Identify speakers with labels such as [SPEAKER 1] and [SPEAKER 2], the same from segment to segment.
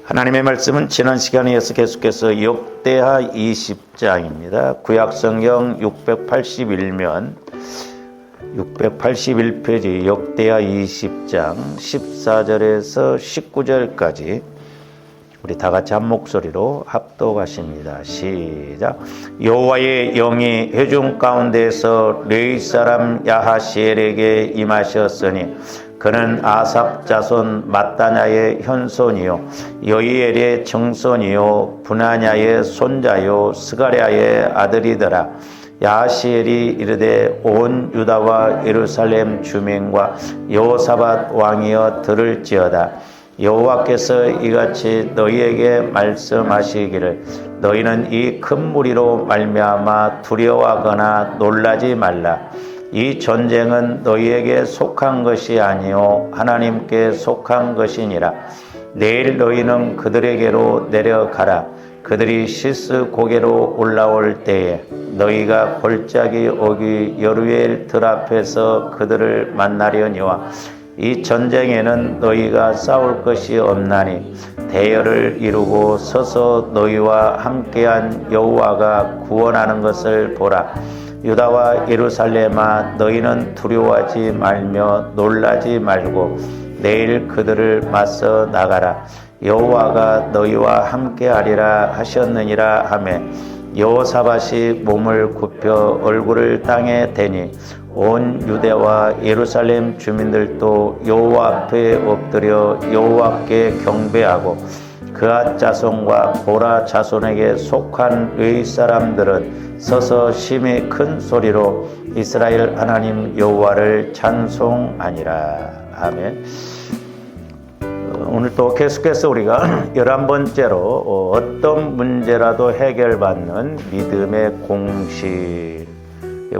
[SPEAKER 1] 하나님의 말씀은 지난 시간에 이어서 계속해서 역대하 20장입니다. 구약성경 681면 681페이지 역대하 20장 14절에서 19절까지 우리 다 같이 한 목소리로 합독하십니다. 시작. 여호와의 영이 회중 가운데에서 레위 사람 야하시엘에게 임하셨으니 그는 아삽 자손 마따냐의 현손이요 여이엘의 정손이요 분하냐의 손자요 스가랴의 아들이더라. 야하시엘이 이르되 온 유다와 예루살렘 주민과 여호사밧 왕이여 들을지어다. 여호와께서 이같이 너희에게 말씀하시기를 너희는 이 큰 무리로 말미암아 두려워하거나 놀라지 말라. 이 전쟁은 너희에게 속한 것이 아니요 하나님께 속한 것이니라. 내일 너희는 그들에게로 내려가라. 그들이 시스 고개로 올라올 때에 너희가 골짜기 오기 여루엘 들 앞에서 그들을 만나려니와 이 전쟁에는 너희가 싸울 것이 없나니 대열을 이루고 서서 너희와 함께한 여호와가 구원하는 것을 보라. 유다와 예루살렘아 너희는 두려워하지 말며 놀라지 말고 내일 그들을 맞서 나가라. 여호와가 너희와 함께하리라 하셨느니라 하매 여호사밧이 몸을 굽혀 얼굴을 땅에 대니 온 유대와 예루살렘 주민들도 여호와 앞에 엎드려 여호와께 경배하고 그앗 자손과 보라 자손에게 속한 의 사람들은 서서 심히 큰 소리로 이스라엘 하나님 여호와를 찬송하니라. 아멘. 오늘 또 계속해서 우리가 11번째로 어떤 문제라도 해결받는 믿음의 공식에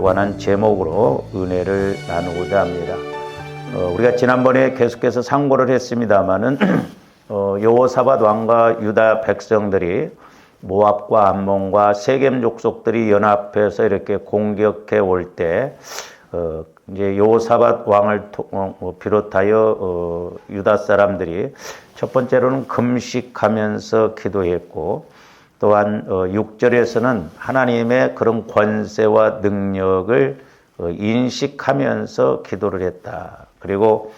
[SPEAKER 1] 관한 제목으로 은혜를 나누고자 합니다. 우리가 지난번에 계속해서 상고를 했습니다마는 여호사밧 왕과 유다 백성들이 모압과 암몬과 세겜 족속들이 연합해서 이렇게 공격해 올 때 이제 여호사밧 왕을 비롯하여 유다 사람들이 첫 번째로는 금식하면서 기도했고 또한 6절에서는 하나님의 그런 권세와 능력을 인식하면서 기도를 했다. 그리고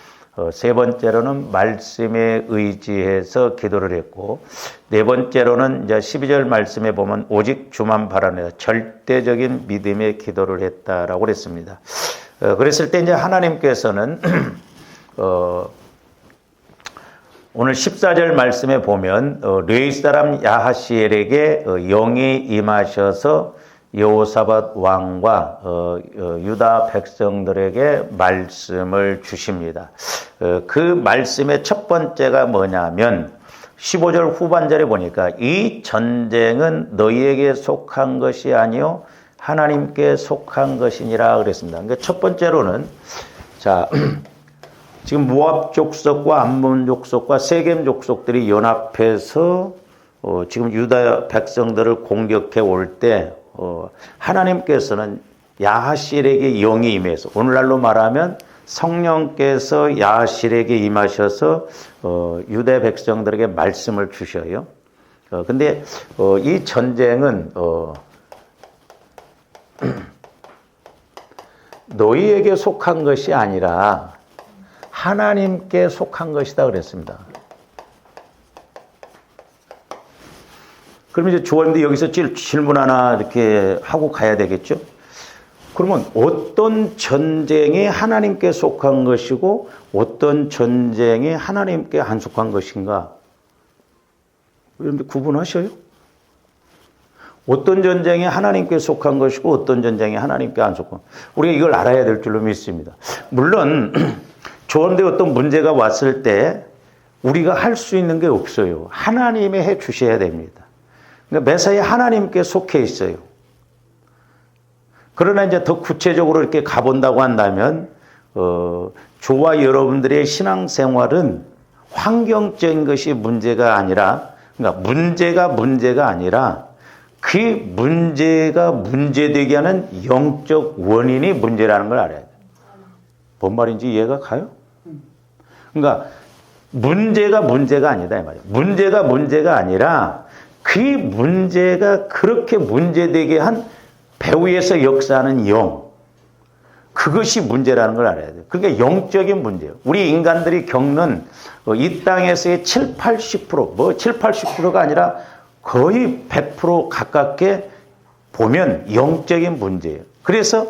[SPEAKER 1] 세 번째로는 말씀에 의지해서 기도를 했고 네 번째로는 이제 12절 말씀에 보면 오직 주만 바라는 절대적인 믿음의 기도를 했다라고 그랬습니다. 그랬을 때 이제 하나님께서는 오늘 14절 말씀에 보면 레위 사람 야하시엘에게 영이 임하셔서 여호사밧 왕과 유다 백성들에게 말씀을 주십니다. 그 말씀의 첫 번째가 뭐냐면 15절 후반절에 보니까 이 전쟁은 너희에게 속한 것이 아니요 하나님께 속한 것이니라 그랬습니다. 그러니까 첫 번째로는 자 지금 모압 족속과 암몬 족속과 세겜 족속들이 연합해서 지금 유다 백성들을 공격해 올 때 하나님께서는 야하시엘에게 영이 임해서 오늘날로 말하면 성령께서 야하시엘에게 임하셔서 유다 백성들에게 말씀을 주셔요. 근데 이 전쟁은 너희에게 속한 것이 아니라 하나님께 속한 것이다 그랬습니다. 그럼 이제 주원님도 여기서 질문 하나 이렇게 하고 가야 되겠죠? 그러면 어떤 전쟁이 하나님께 속한 것이고 어떤 전쟁이 하나님께 안 속한 것인가? 여러분들 구분하셔요? 어떤 전쟁이 하나님께 속한 것이고 어떤 전쟁이 하나님께 안 속한 우리가 이걸 알아야 될 줄로 믿습니다. 물론 조언대 어떤 문제가 왔을 때 우리가 할 수 있는 게 없어요. 하나님이 해 주셔야 됩니다. 그러니까 매사에 하나님께 속해 있어요. 그러나 이제 더 구체적으로 이렇게 가본다고 한다면 저와 여러분들의 신앙생활은 환경적인 것이 문제가 아니라 그러니까 문제가 아니라 그 문제가 문제되게 하는 영적 원인이 문제라는 걸 알아야 돼요. 뭔 말인지 이해가 가요? 그러니까 문제가 아니다 이 말이에요. 문제가 아니라 그 문제가 그렇게 문제되게 한 배후에서 역사하는 영, 그것이 문제라는 걸 알아야 돼요. 그러니까 영적인 문제예요. 우리 인간들이 겪는 이 땅에서의 7, 80%, 7, 80%가 아니라 거의 100% 가깝게 보면 영적인 문제예요. 그래서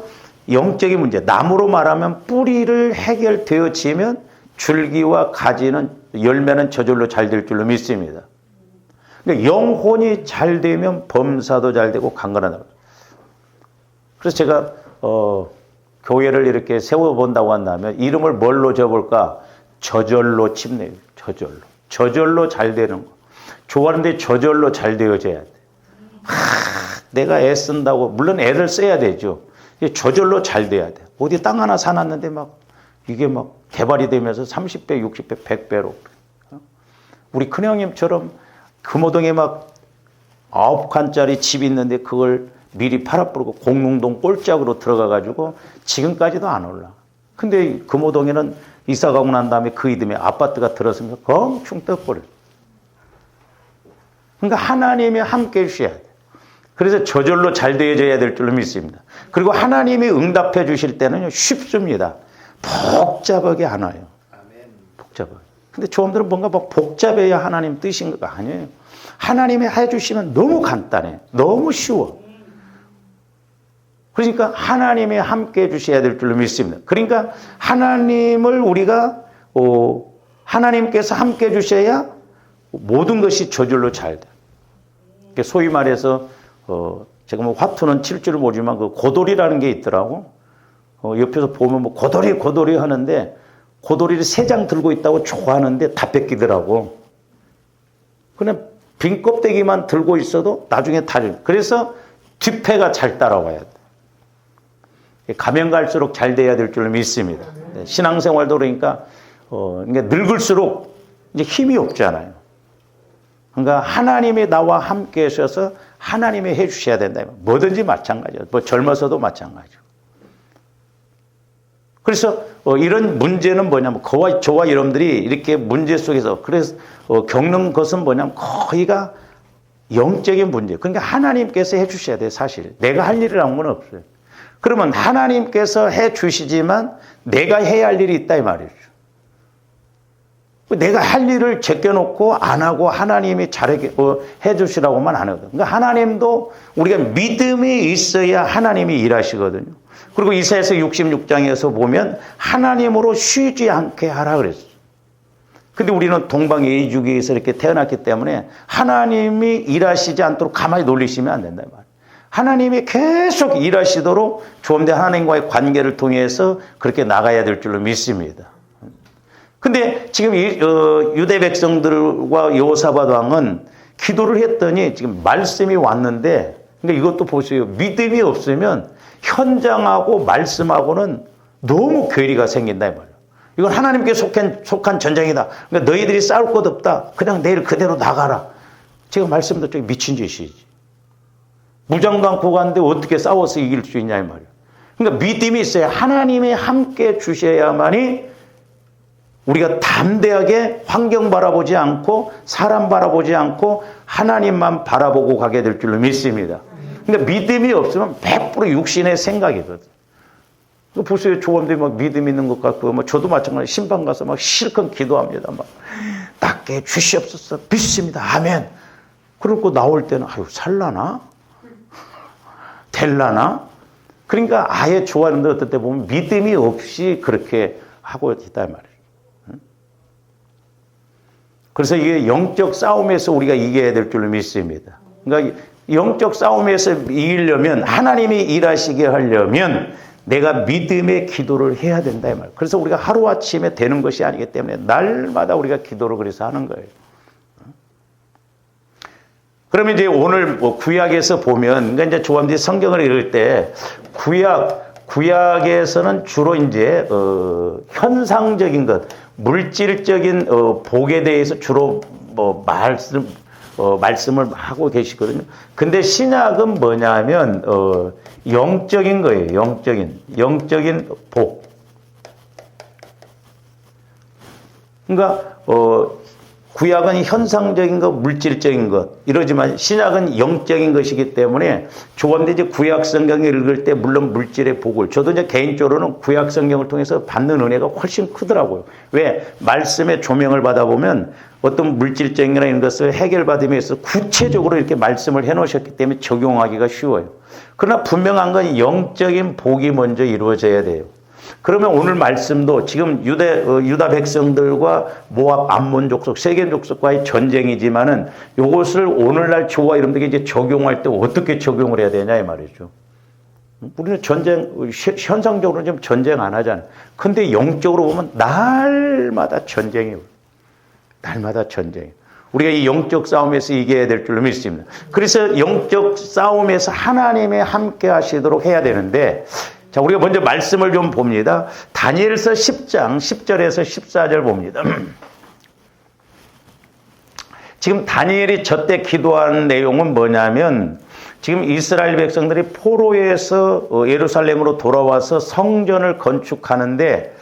[SPEAKER 1] 영적인 문제, 나무로 말하면 뿌리를 해결되어지면 줄기와 가지는, 열매는 저절로 잘 될 줄로 믿습니다. 그러니까 영혼이 잘 되면 범사도 잘 되고 강건하다. 그래서 제가 교회를 이렇게 세워본다고 한다면 이름을 뭘로 줘볼까? 저절로 칩네요. 저절로 잘 되는 거. 좋아하는데 저절로 잘 되어져야 돼. 내가 애쓴다고, 물론 애를 써야 되죠. 저절로 잘 돼야 돼. 어디 땅 하나 사놨는데 이게 개발이 되면서 30배, 60배, 100배로. 우리 큰형님처럼 금호동에 9칸짜리 집이 있는데 그걸 미리 팔아버리고 공릉동 꼴짝으로 들어가가지고 지금까지도 안 올라. 근데 금호동에는 이사 가고 난 다음에 그 이듬해 아파트가 들어서면서 엄청 떠버려. 그러니까 하나님이 함께 해주셔야 돼. 그래서 저절로 잘 되어져야 될 줄로 믿습니다. 그리고 하나님이 응답해 주실 때는 쉽습니다. 복잡하게 안 와요. 복잡하게. 근데 조금들은 뭔가 복잡해야 하나님 뜻인 거 아니에요. 하나님이 해주시면 너무 간단해. 너무 쉬워. 그러니까 하나님이 함께 해주셔야 될 줄로 믿습니다. 그러니까 하나님을 우리가 하나님께서 함께 해주셔야 모든 것이 저절로 잘 돼. 소위 말해서 제가 화투는 칠 줄 모르지만 그 고돌이라는 게 있더라고. 옆에서 보면 고돌이 하는데 고돌이를 3장 들고 있다고 좋아하는데 다 뺏기더라고. 그냥 빈 껍데기만 들고 있어도 나중에 다. 그래서 뒷패가 잘 따라와야 돼. 가면 갈수록 잘 돼야 될 줄로 믿습니다. 신앙생활도 그러니까 늙을수록 이제 힘이 없잖아요. 그러니까 하나님이 나와 함께 하셔서 하나님이 해주셔야 된다. 뭐든지 마찬가지예요. 젊어서도 마찬가지고. 그래서 이런 문제는 뭐냐면 저와 여러분들이 이렇게 문제 속에서 그래서 겪는 것은 뭐냐면 거의가 영적인 문제. 그러니까 하나님께서 해주셔야 돼요. 사실 내가 할 일이라는 건 없어요. 그러면 하나님께서 해주시지만 내가 해야 할 일이 있다 이 말이죠. 내가 할 일을 제껴놓고 안 하고 하나님이 잘해 주시라고만 안 하거든요. 그러니까 하나님도 우리가 믿음이 있어야 하나님이 일하시거든요. 그리고 이사야서 66장에서 보면 하나님으로 쉬지 않게 하라 그랬어요. 근데 우리는 동방예의주기에서 이렇게 태어났기 때문에 하나님이 일하시지 않도록 가만히 놀리시면 안 된다 이 말이에요. 하나님이 계속 일하시도록 조금더 하나님과의 관계를 통해서 그렇게 나가야 될 줄로 믿습니다. 근데 지금 유대 백성들과 여호사밧 왕은 기도를 했더니 지금 말씀이 왔는데, 그러니까 이것도 보세요. 믿음이 없으면 현장하고 말씀하고는 너무 괴리가 생긴다 이 말이에요. 이건 하나님께 속한 전쟁이다. 그러니까 너희들이 싸울 것 없다. 그냥 내일 그대로 나가라. 제가 말씀드렸죠. 미친 짓이지. 무장도 않고 갔는데 어떻게 싸워서 이길 수 있냐 이 말이에요. 그러니까 믿음이 있어야 하나님이 함께 주셔야만이 우리가 담대하게 환경 바라보지 않고 사람 바라보지 않고 하나님만 바라보고 가게 될 줄로 믿습니다. 그러니까 믿음이 없으면 100% 육신의 생각이거든. 보세요. 조금도 믿음 있는 것 같고, 저도 마찬가지로 심판 가서 실컷 기도합니다. 낫게 주시옵소서. 믿습니다. 아멘. 그러고 나올 때는 살라나? 될라나? 그러니까 아예 좋아하는데 어떨 때 보면 믿음이 없이 그렇게 하고 있다 말이에요. 그래서 이게 영적 싸움에서 우리가 이겨야 될 줄로 믿습니다. 그러니까 영적 싸움에서 이기려면 하나님이 일하시게 하려면 내가 믿음의 기도를 해야 된다 이 말이에요. 그래서 우리가 하루아침에 되는 것이 아니기 때문에 날마다 우리가 기도를 그래서 하는 거예요. 그러면 이제 오늘 구약에서 보면, 그러니까 이제 조합들이 성경을 읽을 때 구약에서는 주로 이제 현상적인 것, 물질적인 복에 대해서 주로 말씀을 하고 계시거든요. 근데 신약은 뭐냐면 영적인 거예요. 영적인 복. 그러니까 구약은 현상적인 것, 물질적인 것 이러지만 신약은 영적인 것이기 때문에 조원대 이제 구약 성경을 읽을 때 물론 물질의 복을 저도 이제 개인적으로는 구약 성경을 통해서 받는 은혜가 훨씬 크더라고요. 왜? 말씀의 조명을 받아보면 어떤 물질적인 거나 이런 것을 해결받으면서 구체적으로 이렇게 말씀을 해놓으셨기 때문에 적용하기가 쉬워요. 그러나 분명한 건 영적인 복이 먼저 이루어져야 돼요. 그러면 오늘 말씀도 지금 유다 백성들과 모압 암몬 족속 세겜 족속과의 전쟁이지만은 이것을 오늘날 저와 여러분들에게 이제 적용할 때 어떻게 적용을 해야 되냐 이 말이죠. 우리는 전쟁 현상적으로 좀 전쟁 안 하잖아요. 근데 영적으로 보면 날마다 전쟁이에요. 날마다 전쟁이에요. 우리가 이 영적 싸움에서 이겨야 될 줄로 믿습니다. 그래서 영적 싸움에서 하나님이 함께 하시도록 해야 되는데 자, 우리가 먼저 말씀을 좀 봅니다. 다니엘서 10장 10절에서 14절 봅니다. 지금 다니엘이 저때 기도한 내용은 뭐냐면 지금 이스라엘 백성들이 포로에서 예루살렘으로 돌아와서 성전을 건축하는데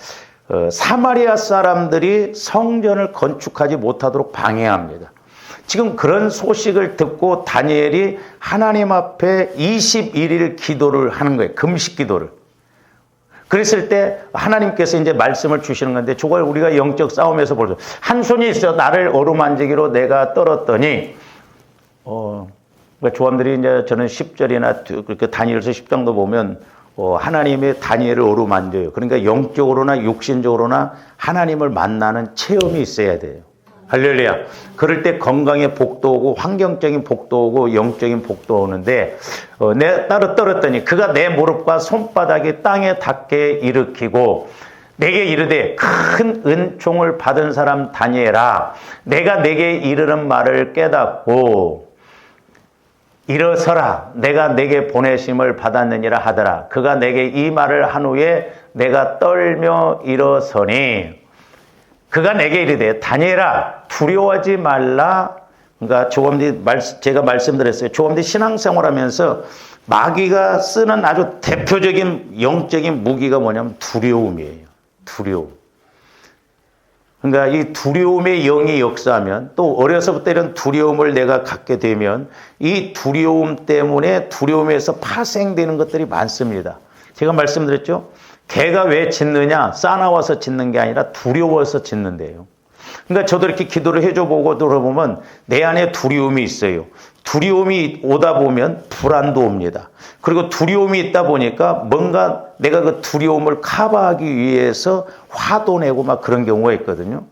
[SPEAKER 1] 사마리아 사람들이 성전을 건축하지 못하도록 방해합니다. 지금 그런 소식을 듣고 다니엘이 하나님 앞에 21일 기도를 하는 거예요. 금식 기도를. 그랬을 때 하나님께서 이제 말씀을 주시는 건데 저걸 우리가 영적 싸움에서 보죠. 한 손이 있어 나를 어루만지기로 내가 떨었더니 조원들이 이제 저는 10절이나 그렇게 다니엘서 10장도 보면 하나님의 다니엘을 어루만져요. 그러니까 영적으로나 육신적으로나 하나님을 만나는 체험이 있어야 돼요. 할렐루야. 그럴 때 건강의 복도 오고 환경적인 복도 오고 영적인 복도 오는데 내 따로 떨었더니 그가 내 무릎과 손바닥이 땅에 닿게 일으키고 내게 이르되 큰 은총을 받은 사람 다니엘아 내가 내게 이르는 말을 깨닫고 일어서라 내가 내게 보내심을 받았느니라 하더라. 그가 내게 이 말을 한 후에 내가 떨며 일어서니 그가 내게 이르되 다니엘아 두려워하지 말라. 그러니까 제가 말씀드렸어요. 조금더 신앙생활하면서 마귀가 쓰는 아주 대표적인 영적인 무기가 뭐냐면 두려움이에요. 두려움. 그러니까 이 두려움의 영이 역사하면 또 어려서부터 이런 두려움을 내가 갖게 되면 이 두려움 때문에 두려움에서 파생되는 것들이 많습니다. 제가 말씀드렸죠. 개가 왜 짖느냐? 싸나워서 짖는 게 아니라 두려워서 짖는데요. 그러니까 저도 이렇게 기도를 해줘보고 들어보면 내 안에 두려움이 있어요. 두려움이 오다 보면 불안도 옵니다. 그리고 두려움이 있다 보니까 뭔가 내가 그 두려움을 커버하기 위해서 화도 내고 막 그런 경우가 있거든요.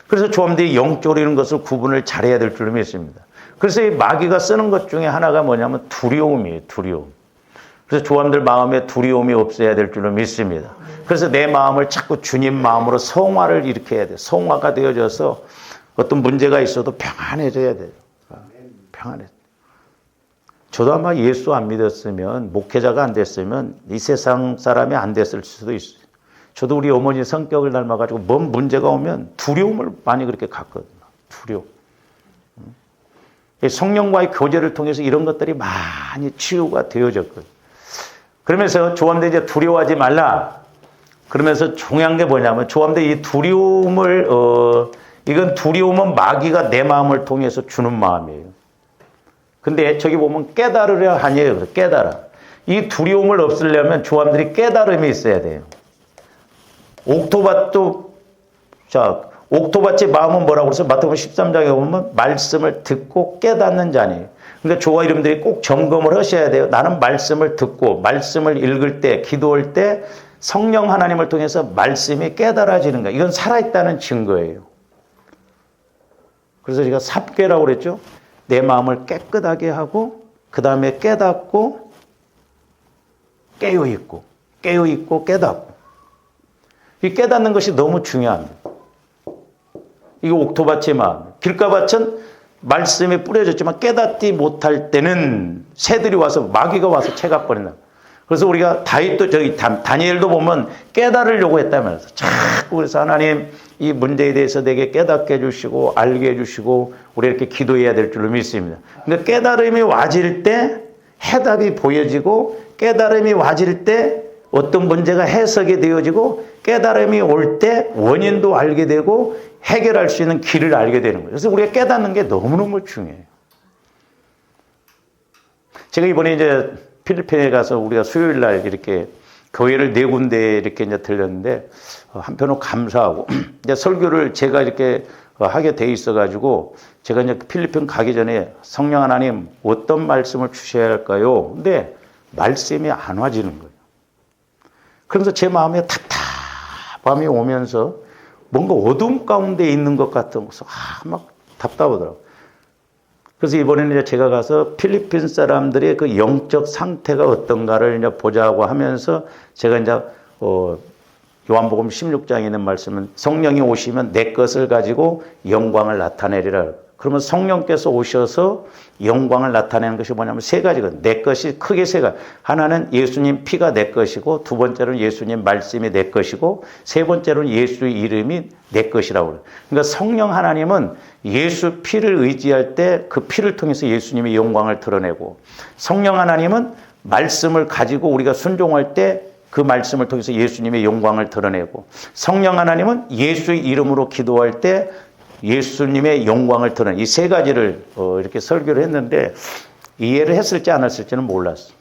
[SPEAKER 1] 그래서 조함들이 영적으로 이런 것을 구분을 잘해야 될 줄로 믿습니다. 그래서 이 마귀가 쓰는 것 중에 하나가 뭐냐면 두려움이에요. 두려움. 그래서 조함들 마음에 두려움이 없어야 될 줄로 믿습니다. 그래서 내 마음을 자꾸 주님 마음으로 성화를 일으켜야 돼요. 성화가 되어져서 어떤 문제가 있어도 평안해져야 돼요. 평안해. 저도 아마 예수 안 믿었으면 목회자가 안 됐으면 이 세상 사람이 안 됐을 수도 있어요. 저도 우리 어머니 성격을 닮아가지고 뭔 문제가 오면 두려움을 많이 그렇게 갖거든요. 두려움. 성령과의 교제를 통해서 이런 것들이 많이 치유가 되어졌거든요. 그러면서 조함대 이제 두려워하지 말라. 그러면서 중요한 게 뭐냐면 조함대 이 두려움을 이건 두려움은 마귀가 내 마음을 통해서 주는 마음이에요. 근데 저기 보면 깨달으려 하니에요. 깨달아. 이 두려움을 없애려면 조함들이 깨달음이 있어야 돼요. 옥토밭의 마음은 뭐라고 그래서 마태복음 13장에 보면 말씀을 듣고 깨닫는 자니. 그러니까 저와 여러분들이 꼭 점검을 하셔야 돼요. 나는 말씀을 듣고 말씀을 읽을 때 기도할 때 성령 하나님을 통해서 말씀이 깨달아지는 거예요. 이건 살아있다는 증거예요. 그래서 제가 삽괴라고 그랬죠. 내 마음을 깨끗하게 하고 그 다음에 깨닫고 깨어있고 깨닫고 이 깨닫는 것이 너무 중요합니다. 이게 옥토밭의 마음. 길가밭은 말씀에 뿌려졌지만 깨닫지 못할 때는 새들이 와서 마귀가 와서 채갑버린다. 그래서 우리가 다니엘도 보면 깨달으려고 했다면서 자꾸 그래서 하나님 이 문제에 대해서 내게 깨닫게 해주시고 알게 해주시고 우리 이렇게 기도해야 될 줄로 믿습니다. 그러니까 깨달음이 와질 때 해답이 보여지고 깨달음이 와질 때 어떤 문제가 해석이 되어지고 깨달음이 올 때 원인도 알게 되고 해결할 수 있는 길을 알게 되는 거예요. 그래서 우리가 깨닫는 게 너무너무 중요해요. 제가 이번에 이제 필리핀에 가서 우리가 수요일 날 이렇게 교회를 4군데 이렇게 이제 들렸는데 한편으로 감사하고 이제 설교를 제가 이렇게 하게 돼 있어가지고 제가 이제 필리핀 가기 전에 성령 하나님 어떤 말씀을 주셔야 할까요? 근데 말씀이 안 와지는 거예요. 그러면서 제 마음에 답답함이 오면서 뭔가 어둠 가운데 있는 것 같은 거서 막 답답하더라고요. 그래서 이번에는 이제 제가 가서 필리핀 사람들의 그 영적 상태가 어떤가를 이제 보자고 하면서 제가 이제 요한복음 16장에 있는 말씀은 성령이 오시면 내 것을 가지고 영광을 나타내리라. 그러면 성령께서 오셔서 영광을 나타내는 것이 뭐냐면 3가지거든요. 내 것이 크게 3가지. 하나는 예수님 피가 내 것이고, 두 번째로는 예수님 말씀이 내 것이고, 세 번째로는 예수의 이름이 내 것이라고 그래요. 그러니까 성령 하나님은 예수 피를 의지할 때 그 피를 통해서 예수님의 영광을 드러내고, 성령 하나님은 말씀을 가지고 우리가 순종할 때 그 말씀을 통해서 예수님의 영광을 드러내고, 성령 하나님은 예수의 이름으로 기도할 때 예수님의 영광을 드러내는 이 3가지를 이렇게 설교를 했는데 이해를 했을지 안 했을지는 몰랐어.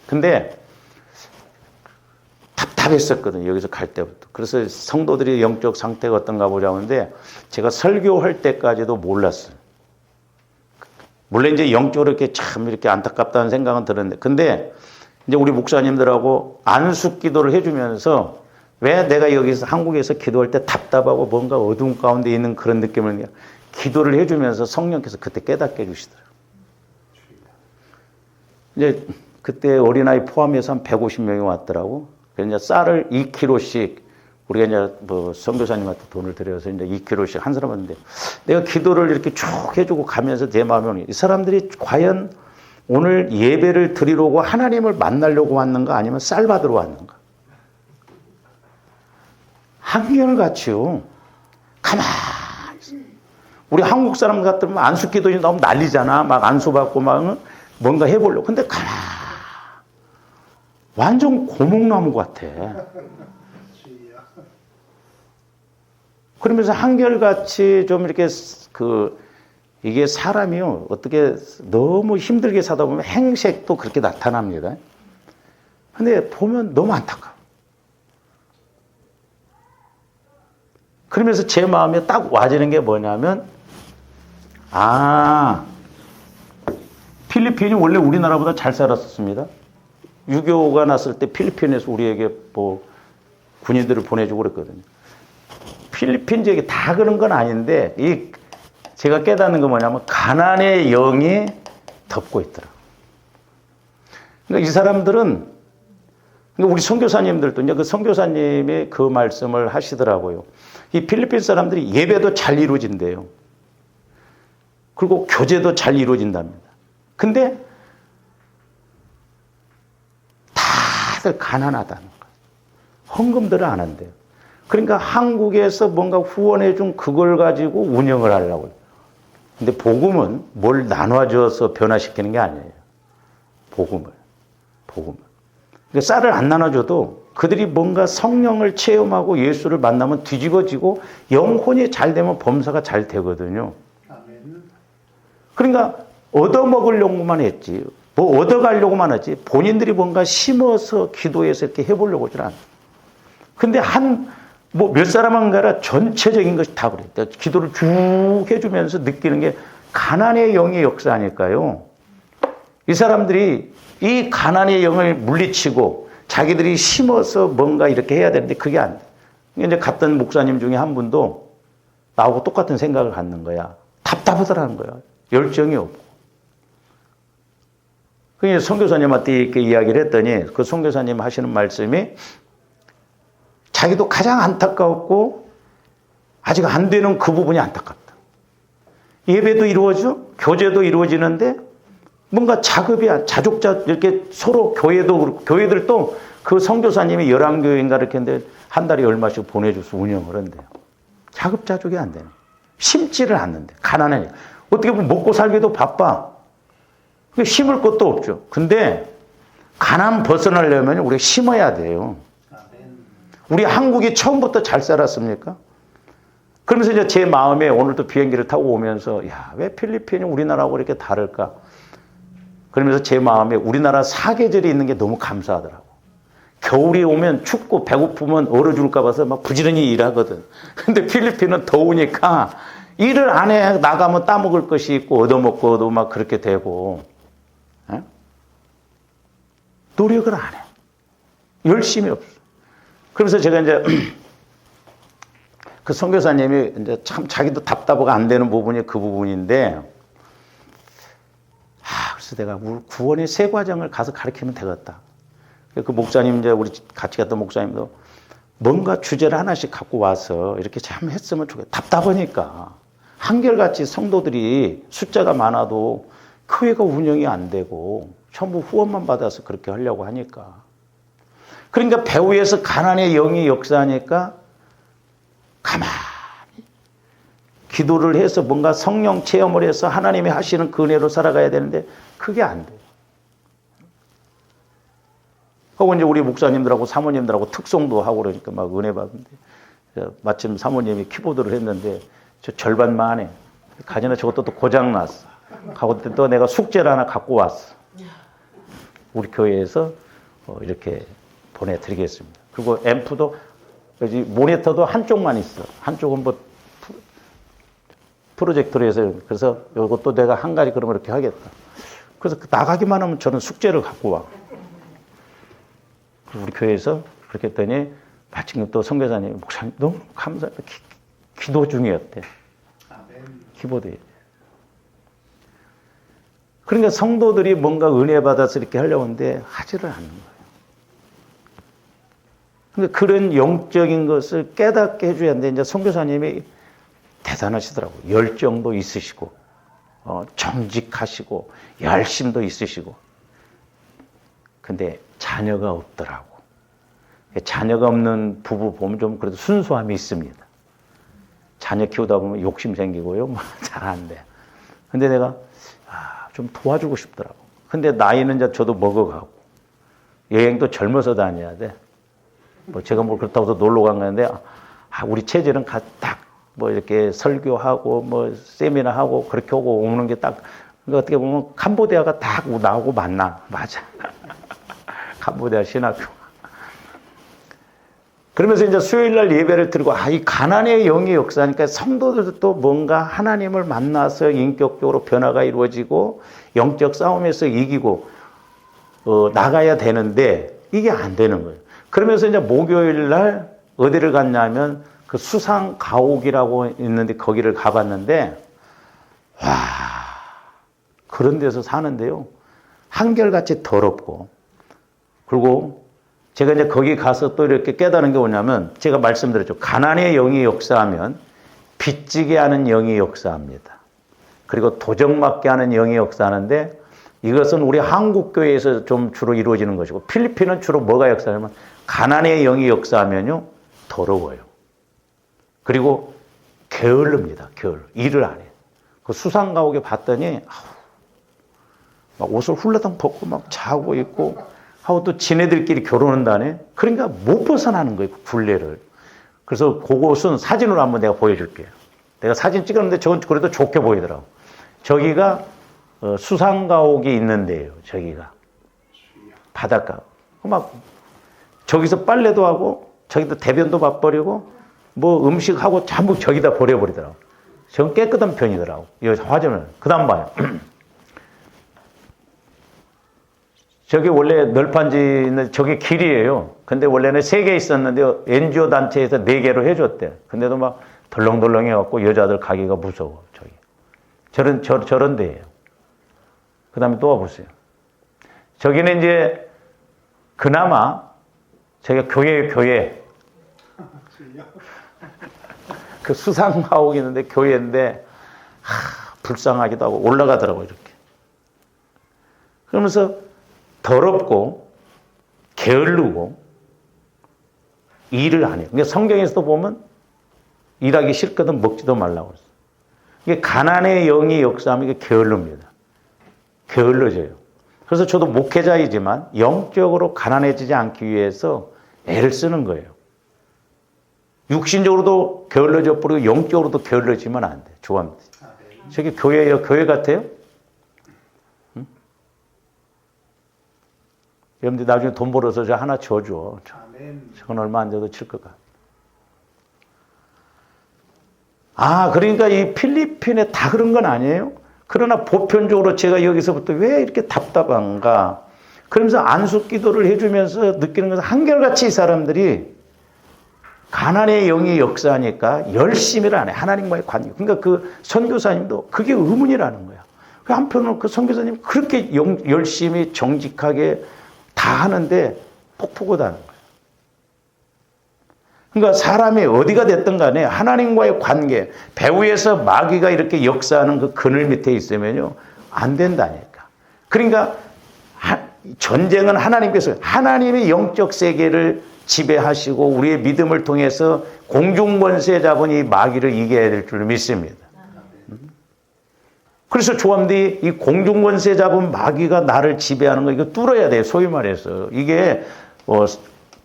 [SPEAKER 1] 근데 답답했었거든요. 여기서 갈 때부터. 그래서 성도들이 영적 상태가 어떤가 보자고 하는데 제가 설교할 때까지도 몰랐어요. 물론 이제 영적으로 이렇게 참 이렇게 안타깝다는 생각은 들었는데, 근데 이제 우리 목사님들하고 안수 기도를 해주면서 왜 내가 여기서 한국에서 기도할 때 답답하고 뭔가 어두운 가운데 있는 그런 느낌을 기도를 해주면서 성령께서 그때 깨닫게 해주시더라고요. 이제 그때 어린아이 포함해서 한 150명이 왔더라고. 그래서 이제 쌀을 2kg씩 우리가 이제 뭐 선교사님한테 돈을 드려서 이제 2kg씩 한 사람한테 내가 기도를 이렇게 쭉 해주고 가면서 내 마음에 오는 이 사람들이 과연 오늘 예배를 드리려고 하나님을 만나려고 왔는가 아니면 쌀 받으러 왔는가? 한결같이요. 가만히 있어. 우리 한국 사람 같으면 안수기도 너무 난리잖아. 막 안수받고 막 뭔가 해보려고. 근데 가만히. 완전 고목나무 같아. 그러면서 한결같이 좀 이렇게 이게 사람이요. 어떻게 너무 힘들게 사다 보면 행색도 그렇게 나타납니다. 근데 보면 너무 안타까워. 그러면서 제 마음에 딱 와지는 게 뭐냐면, 필리핀이 원래 우리나라보다 잘 살았었습니다. 6.25가 났을 때 필리핀에서 우리에게 뭐 군인들을 보내주고 그랬거든요. 필리핀 지역이 다 그런 건 아닌데, 제가 깨닫는 건 뭐냐면, 가난의 영이 덮고 있더라고요. 그러니까 이 사람들은, 우리 선교사님들도 이제 그 선교사님이 그 말씀을 하시더라고요. 이 필리핀 사람들이 예배도 잘 이루어진대요. 그리고 교제도 잘 이루어진답니다. 근데 다들 가난하다는 거예요. 헌금들을 안 한대요. 그러니까 한국에서 뭔가 후원해 준 그걸 가지고 운영을 하려고 해요. 근데 복음은 뭘 나눠줘서 변화시키는 게 아니에요. 복음을. 그러니까 쌀을 안 나눠줘도 그들이 뭔가 성령을 체험하고 예수를 만나면 뒤집어지고 영혼이 잘 되면 범사가 잘 되거든요. 그러니까 얻어먹으려고만 했지. 뭐 얻어가려고만 하지. 본인들이 뭔가 심어서 기도해서 이렇게 해보려고 하지 않아요. 근데 몇 사람만 가라 전체적인 것이 다 그래. 기도를 쭉 해주면서 느끼는 게 가난의 영의 역사 아닐까요? 이 사람들이 이 가난의 영을 물리치고 자기들이 심어서 뭔가 이렇게 해야 되는데 그게 안 돼. 이제 갔던 목사님 중에 한 분도 나하고 똑같은 생각을 갖는 거야. 답답하더라는 거야. 열정이 없고. 그래서 선교사님한테 이렇게 이야기를 했더니 그 선교사님 하시는 말씀이 자기도 가장 안타까웠고 아직 안 되는 그 부분이 안타깝다. 예배도 이루어져, 교제도 이루어지는데 뭔가 자족자 이렇게 서로 교회들도 그 선교사님이 11교회인가 이렇게 했는데 한 달에 얼마씩 보내줘서 운영을 한대요. 자급자족이 안 되네. 심지를 않는데 가난해. 어떻게 보면 먹고 살기도 바빠. 심을 것도 없죠. 근데 가난 벗어나려면 우리가 심어야 돼요. 우리 한국이 처음부터 잘 살았습니까? 그러면서 이제 제 마음에 오늘도 비행기를 타고 오면서 야, 왜 필리핀이 우리나라하고 이렇게 다를까? 그러면서 제 마음에 우리나라 사계절이 있는 게 너무 감사하더라고. 겨울이 오면 춥고 배고프면 얼어 죽을까 봐서 막 부지런히 일하거든. 근데 필리핀은 더우니까 일을 안 해. 나가면 따먹을 것이 있고 얻어먹고도 막 그렇게 되고. 에? 노력을 안 해. 열심히 없어. 그래서 제가 이제 그 선교사님이 이제 참 자기도 답답하고 안 되는 부분이 그 부분인데, 그래서 내가 구원의 세 과정을 가서 가르치면 되겠다. 그 목사님, 이제 우리 같이 갔던 목사님도 뭔가 주제를 하나씩 갖고 와서 이렇게 참 했으면 좋겠다. 답답하니까. 한결같이 성도들이 숫자가 많아도 교회가 운영이 안 되고 전부 후원만 받아서 그렇게 하려고 하니까. 그러니까 배후에서 가난의 영이 역사하니까 가만히 기도를 해서 뭔가 성령 체험을 해서 하나님이 하시는 그 은혜로 살아가야 되는데 그게 안 돼요. 하고 이제 우리 목사님들하고 사모님들하고 특송도 하고 그러니까 막 은혜 받는데 마침 사모님이 키보드를 했는데 저 절반만 해. 가지나 저것도 또 고장 났어. 하고 또 내가 숙제를 하나 갖고 왔어. 우리 교회에서 이렇게 보내드리겠습니다. 그리고 앰프도 모니터도 한쪽만 있어. 한쪽은 뭐 프로젝터로 해서 그래서 이것도 내가 한 가지 그러면 이렇게 하겠다. 그래서 나가기만 하면 저는 숙제를 갖고 와. 우리 교회에서 그렇게 했더니 마침 또 선교사님 목사님 너무 감사합니다. 기도 중이었대. 키보드에. 그러니까 성도들이 뭔가 은혜 받아서 이렇게 하려고 하는데 하지를 않는 거예요. 그러니까 그런 영적인 것을 깨닫게 해줘야 하는데 이제 선교사님이 대단하시더라고요. 열정도 있으시고 정직하시고 열심도 있으시고 근데 자녀가 없더라고. 자녀가 없는 부부 보면 좀 그래도 순수함이 있습니다. 자녀 키우다 보면 욕심 생기고요. 잘 안 돼. 근데 내가 좀 도와주고 싶더라고. 근데 나이는 이제 저도 먹어가고 여행도 젊어서 다녀야 돼. 뭐 제가 뭐 그렇다고 해서 놀러 간 건데 우리 체질은 딱 뭐 이렇게 설교하고 뭐 세미나 하고 그렇게 오고 오는 게 딱 어떻게 보면 캄보디아가 딱 나하고 만나. 맞아. 캄보디아 신학교. 그러면서 이제 수요일 날 예배를 드리고 이 가난의 영의 역사니까 성도들도 뭔가 하나님을 만나서 인격적으로 변화가 이루어지고 영적 싸움에서 이기고 나가야 되는데 이게 안 되는 거예요. 그러면서 이제 목요일 날 어디를 갔냐면 그 수상 가옥이라고 있는데 거기를 가봤는데 와 그런 데서 사는데요. 한결같이 더럽고 그리고 제가 이제 거기 가서 또 이렇게 깨달은 게 뭐냐면 제가 말씀드렸죠. 가난의 영이 역사하면 빚지게 하는 영이 역사합니다. 그리고 도적맞게 하는 영이 역사하는데 이것은 우리 한국교회에서 좀 주로 이루어지는 것이고 필리핀은 주로 뭐가 역사하냐면 가난의 영이 역사하면요. 더러워요. 그리고 게을릅니다. 게을러. 일을 안 해요. 그 수상가옥에 봤더니 막 옷을 훌라덩 벗고 막 자고 있고 하고 또 지네들끼리 결혼한다네. 그러니까 못 벗어나는 거예요. 그 굴레를. 그래서 그곳은 사진으로 한번 내가 보여줄게요. 내가 사진 찍었는데 저건 그래도 좋게 보이더라고. 저기가 수상가옥이 있는 데예요. 저기가. 바닷가. 막 저기서 빨래도 하고 저기도 대변도 맛버리고 뭐 음식하고 전부 저기다 버려버리더라고. 저건 깨끗한 편이더라고. 이 화전을. 그 다음 봐요. 저게 원래 널판지는 저게 길이에요. 근데 원래는 3개 있었는데 NGO 단체에서 4개로 해줬대. 근데도 막 덜렁덜렁 해갖고 여자들 가기가 무서워. 저기. 저런 데예요. 그 다음에 또 와보세요. 저기는 이제 그나마 저기가 교회. 그 수상가옥이 있는데 교회인데 불쌍하기도 하고 올라가더라고요. 이렇게. 그러면서 더럽고 게으르고 일을 안 해요. 그러니까 성경에서도 보면 일하기 싫거든 먹지도 말라고 그랬어요. 이게 가난의 영이 역사하면 이게 게을릅니다. 게을러져요. 그래서 저도 목회자이지만 영적으로 가난해지지 않기 위해서 애를 쓰는 거예요. 육신적으로도 게을러져 버리고 영적으로도 게을러지면 안 돼. 조합. 저게 교회예요. 교회 같아요? 응? 여러분들 나중에 돈 벌어서 저 하나 줘줘. 저건 얼마 안 줘도 칠 것 같아. 그러니까 이 필리핀에 다 그런 건 아니에요. 그러나 보편적으로 제가 여기서부터 왜 이렇게 답답한가. 그러면서 안수 기도를 해주면서 느끼는 것은 한결같이 이 사람들이 가난의 영이 역사하니까 열심히를 안 해. 하나님과의 관계. 그러니까 그 선교사님도 그게 의문이라는 거야. 한편으로 그 선교사님 그렇게 열심히 정직하게 다 하는데 폭포고다는 거야. 그러니까 사람이 어디가 됐든 간에 하나님과의 관계, 배후에서 마귀가 이렇게 역사하는 그 그늘 밑에 있으면요, 안 된다니까. 그러니까 전쟁은 하나님께서 하나님의 영적 세계를 지배하시고 우리의 믿음을 통해서 공중권세 잡은 이 마귀를 이겨야 될 줄 믿습니다. 그래서 조함들이 이 공중권세 잡은 마귀가 나를 지배하는 거 이거 뚫어야 돼요. 소위 말해서. 이게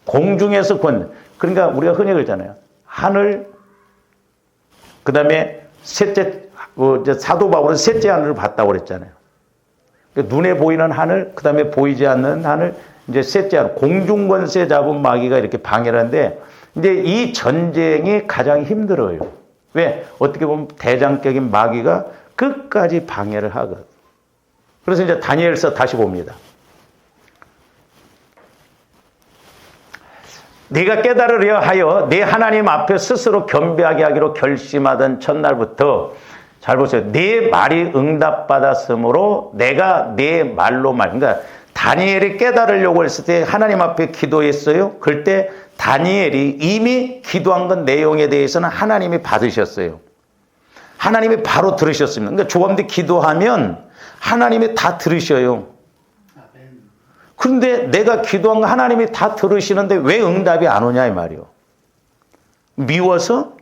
[SPEAKER 1] 공중에서 그러니까 우리가 흔히 그러잖아요. 하늘, 그 다음에 셋째, 사도 바울은 셋째 하늘을 봤다고 그랬잖아요. 눈에 보이는 하늘, 그 다음에 보이지 않는 하늘, 이제 셋째 하늘, 공중권세 잡은 마귀가 이렇게 방해를 하는데, 이제 이 전쟁이 가장 힘들어요. 왜? 어떻게 보면 대장격인 마귀가 끝까지 방해를 하거든. 그래서 이제 다니엘서 다시 봅니다. 네가 깨달으려 하여 네 하나님 앞에 스스로 겸비하게 하기로 결심하던 첫날부터 잘 보세요. 네 말이 응답받았으므로 내가 네 말로 그러니까 다니엘이 깨달으려고 했을 때 하나님 앞에 기도했어요. 그럴 때 다니엘이 이미 기도한 건 내용에 대해서는 하나님이 받으셨어요. 하나님이 바로 들으셨습니다. 그러니까 조감들 기도하면 하나님이 다 들으셔요. 그런데 내가 기도한 거 하나님이 다 들으시는데 왜 응답이 안 오냐 이 말이요. 미워서?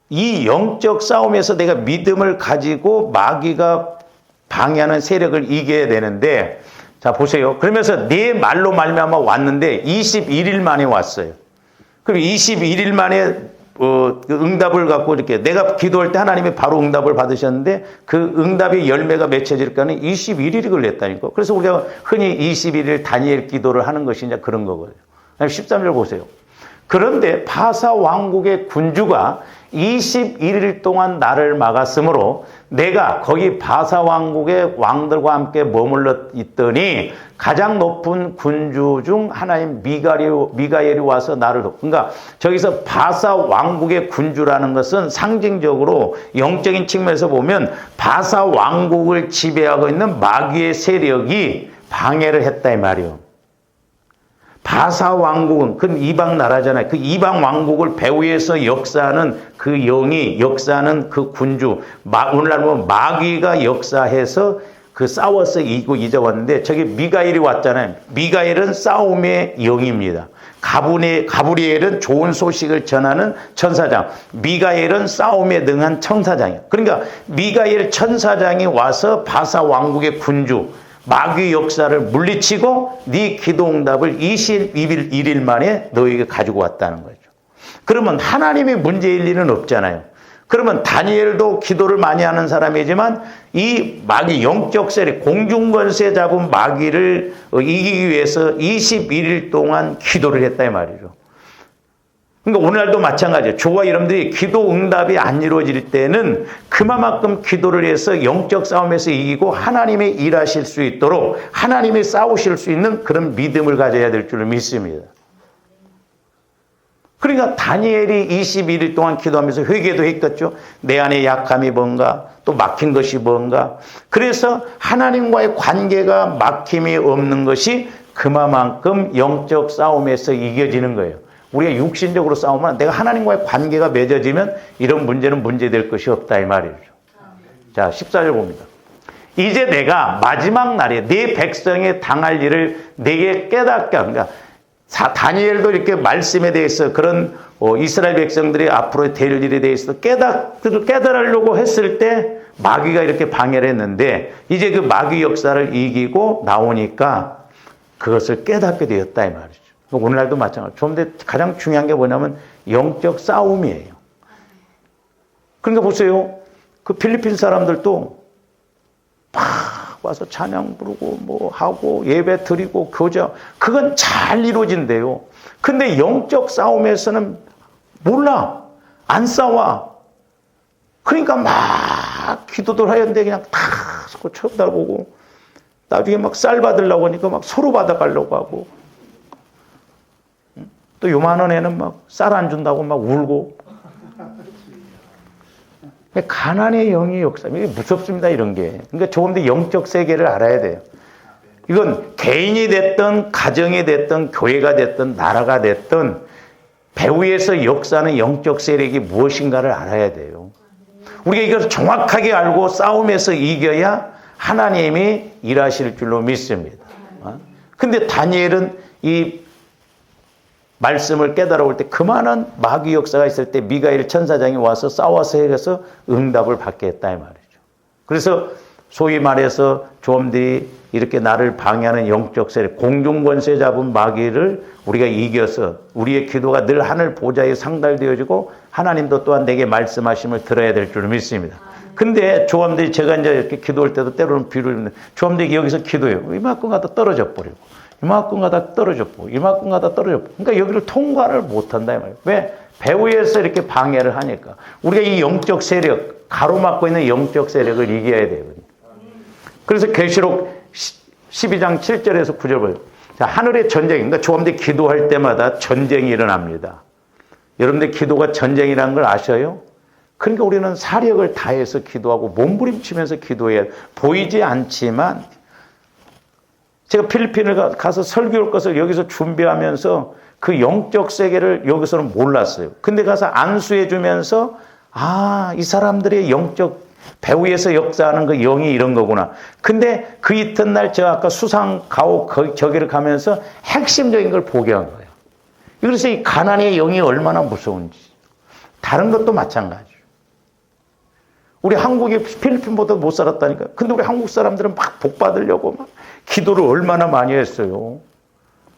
[SPEAKER 1] 이 영적 싸움에서 내가 믿음을 가지고 마귀가 방해하는 세력을 이겨야 되는데, 자 보세요. 그러면서 네 말로 말미암아 왔는데 21일 만에 왔어요. 그럼 21일 만에 응답을 갖고 이렇게 내가 기도할 때 하나님이 바로 응답을 받으셨는데 그 응답의 열매가 맺혀질까는 21일이 걸렸다니까. 그래서 우리가 흔히 21일 다니엘 기도를 하는 것이 이제 그런 거거든요. 13절 보세요. 그런데 바사 왕국의 군주가 21일 동안 나를 막았으므로 내가 거기 바사 왕국의 왕들과 함께 머물러 있더니 가장 높은 군주 중 하나인 미가엘이 와서 나를 그러니까 저기서 바사 왕국의 군주라는 것은 상징적으로 영적인 측면에서 보면 바사 왕국을 지배하고 있는 마귀의 세력이 방해를 했다 이 말이에요. 바사 왕국은 그 이방 나라잖아요. 그 이방 왕국을 배후에서 역사하는 그 영이 역사하는 그 군주, 오늘날 보면 마귀가 역사해서 그 싸워서 이기고 잊어왔는데 저기 미가엘이 왔잖아요. 미가엘은 싸움의 영입니다. 가브리엘은 좋은 소식을 전하는 천사장, 미가엘은 싸움에 능한 천사장이에요. 그러니까 미가엘 천사장이 와서 바사 왕국의 군주, 마귀 역사를 물리치고 네 기도응답을 21일 만에 너에게 가지고 왔다는 거죠. 그러면 하나님이 문제일 리는 없잖아요. 그러면 다니엘도 기도를 많이 하는 사람이지만 이 마귀 영적 세력 공중권세 잡은 마귀를 이기기 위해서 21일 동안 기도를 했다 이 말이죠. 그러니까 오늘날도 마찬가지예요. 저와 여러분들이 기도 응답이 안 이루어질 때는 그만큼 기도를 해서 영적 싸움에서 이기고 하나님이 일하실 수 있도록 하나님이 싸우실 수 있는 그런 믿음을 가져야 될 줄 믿습니다. 그러니까 다니엘이 21일 동안 기도하면서 회개도 했겠죠. 내 안에 약함이 뭔가 또 막힌 것이 뭔가. 그래서 하나님과의 관계가 막힘이 없는 것이 그만큼 영적 싸움에서 이겨지는 거예요. 우리가 육신적으로 싸우면 내가 하나님과의 관계가 맺어지면 이런 문제는 문제될 것이 없다 이 말이죠. 자 14절 봅니다. 이제 내가 마지막 날에 네 백성이 당할 일을 내게 깨닫게 그러니까 다니엘도 이렇게 말씀에 대해서 그런 이스라엘 백성들이 앞으로 될 일에 대해서 깨달으려고 했을 때 마귀가 이렇게 방해를 했는데 이제 그 마귀 역사를 이기고 나오니까 그것을 깨닫게 되었다 이 말이죠. 오늘날도 마찬가지로. 그런데 가장 중요한 게 뭐냐면 영적 싸움이에요. 그러니까 보세요. 그 필리핀 사람들도 막 와서 찬양 부르고 뭐 하고 예배 드리고 교제, 그건 잘 이루어진대요. 근데 영적 싸움에서는 몰라. 안 싸워. 그러니까 막 기도들 하였는데 그냥 다 쳐다보고 나중에 막 쌀 받으려고 하니까 막 서로 받아가려고 하고 또 요만한 애는 막 쌀 안 준다고 막 울고. 가난의 영의 역사, 이게 무섭습니다, 이런 게. 그러니까 조금 더 영적 세계를 알아야 돼요. 이건 개인이 됐든 가정이 됐든 교회가 됐든 나라가 됐든 배후에서 역사하는 영적 세력이 무엇인가를 알아야 돼요. 우리가 이걸 정확하게 알고 싸움에서 이겨야 하나님이 일하실 줄로 믿습니다. 근데 다니엘은 이 말씀을 깨달아올 때 그 많은 마귀 역사가 있을 때 미가엘 천사장이 와서 싸워서 해서 응답을 받게 했다 이 말이죠. 그래서 소위 말해서 조om들이 이렇게 나를 방해하는 영적 세력, 공중권세 잡은 마귀를 우리가 이겨서 우리의 기도가 늘 하늘 보좌에 상달되어지고 하나님도 또한 내게 말씀하심을 들어야 될 줄 믿습니다. 근데 조om들이 제가 이제 이렇게 기도할 때도 때로는 비를 조om들이 여기서 기도해요. 이만큼 가다 떨어져 버리고 이만큼 가다 떨어졌고 이만큼 가다 떨어졌고, 그러니까 여기를 통과를 못한다 이 말이에요. 왜? 배후에서 이렇게 방해를 하니까. 우리가 이 영적 세력, 가로막고 있는 영적 세력을 이겨야 되거든요. 그래서 계시록 12장 7절에서 9절 보여요. 자, 하늘의 전쟁, 그러니까 조om들이 기도할 때마다 전쟁이 일어납니다. 여러분들 기도가 전쟁이라는 걸 아셔요? 그러니까 우리는 사력을 다해서 기도하고 몸부림치면서 기도해야 해요. 보이지 않지만 제가 필리핀을 가서 설교할 것을 여기서 준비하면서 그 영적 세계를 여기서는 몰랐어요. 근데 가서 안수해 주면서 이 사람들의 영적 배후에서 역사하는 그 영이 이런 거구나. 근데 그 이튿날 제가 아까 수상 가옥 저기를 가면서 핵심적인 걸 보게 한 거예요. 그래서 이 가난의 영이 얼마나 무서운지. 다른 것도 마찬가지예요. 우리 한국이 필리핀보다 못 살았다니까. 근데 우리 한국 사람들은 막 복 받으려고 막 기도를 얼마나 많이 했어요.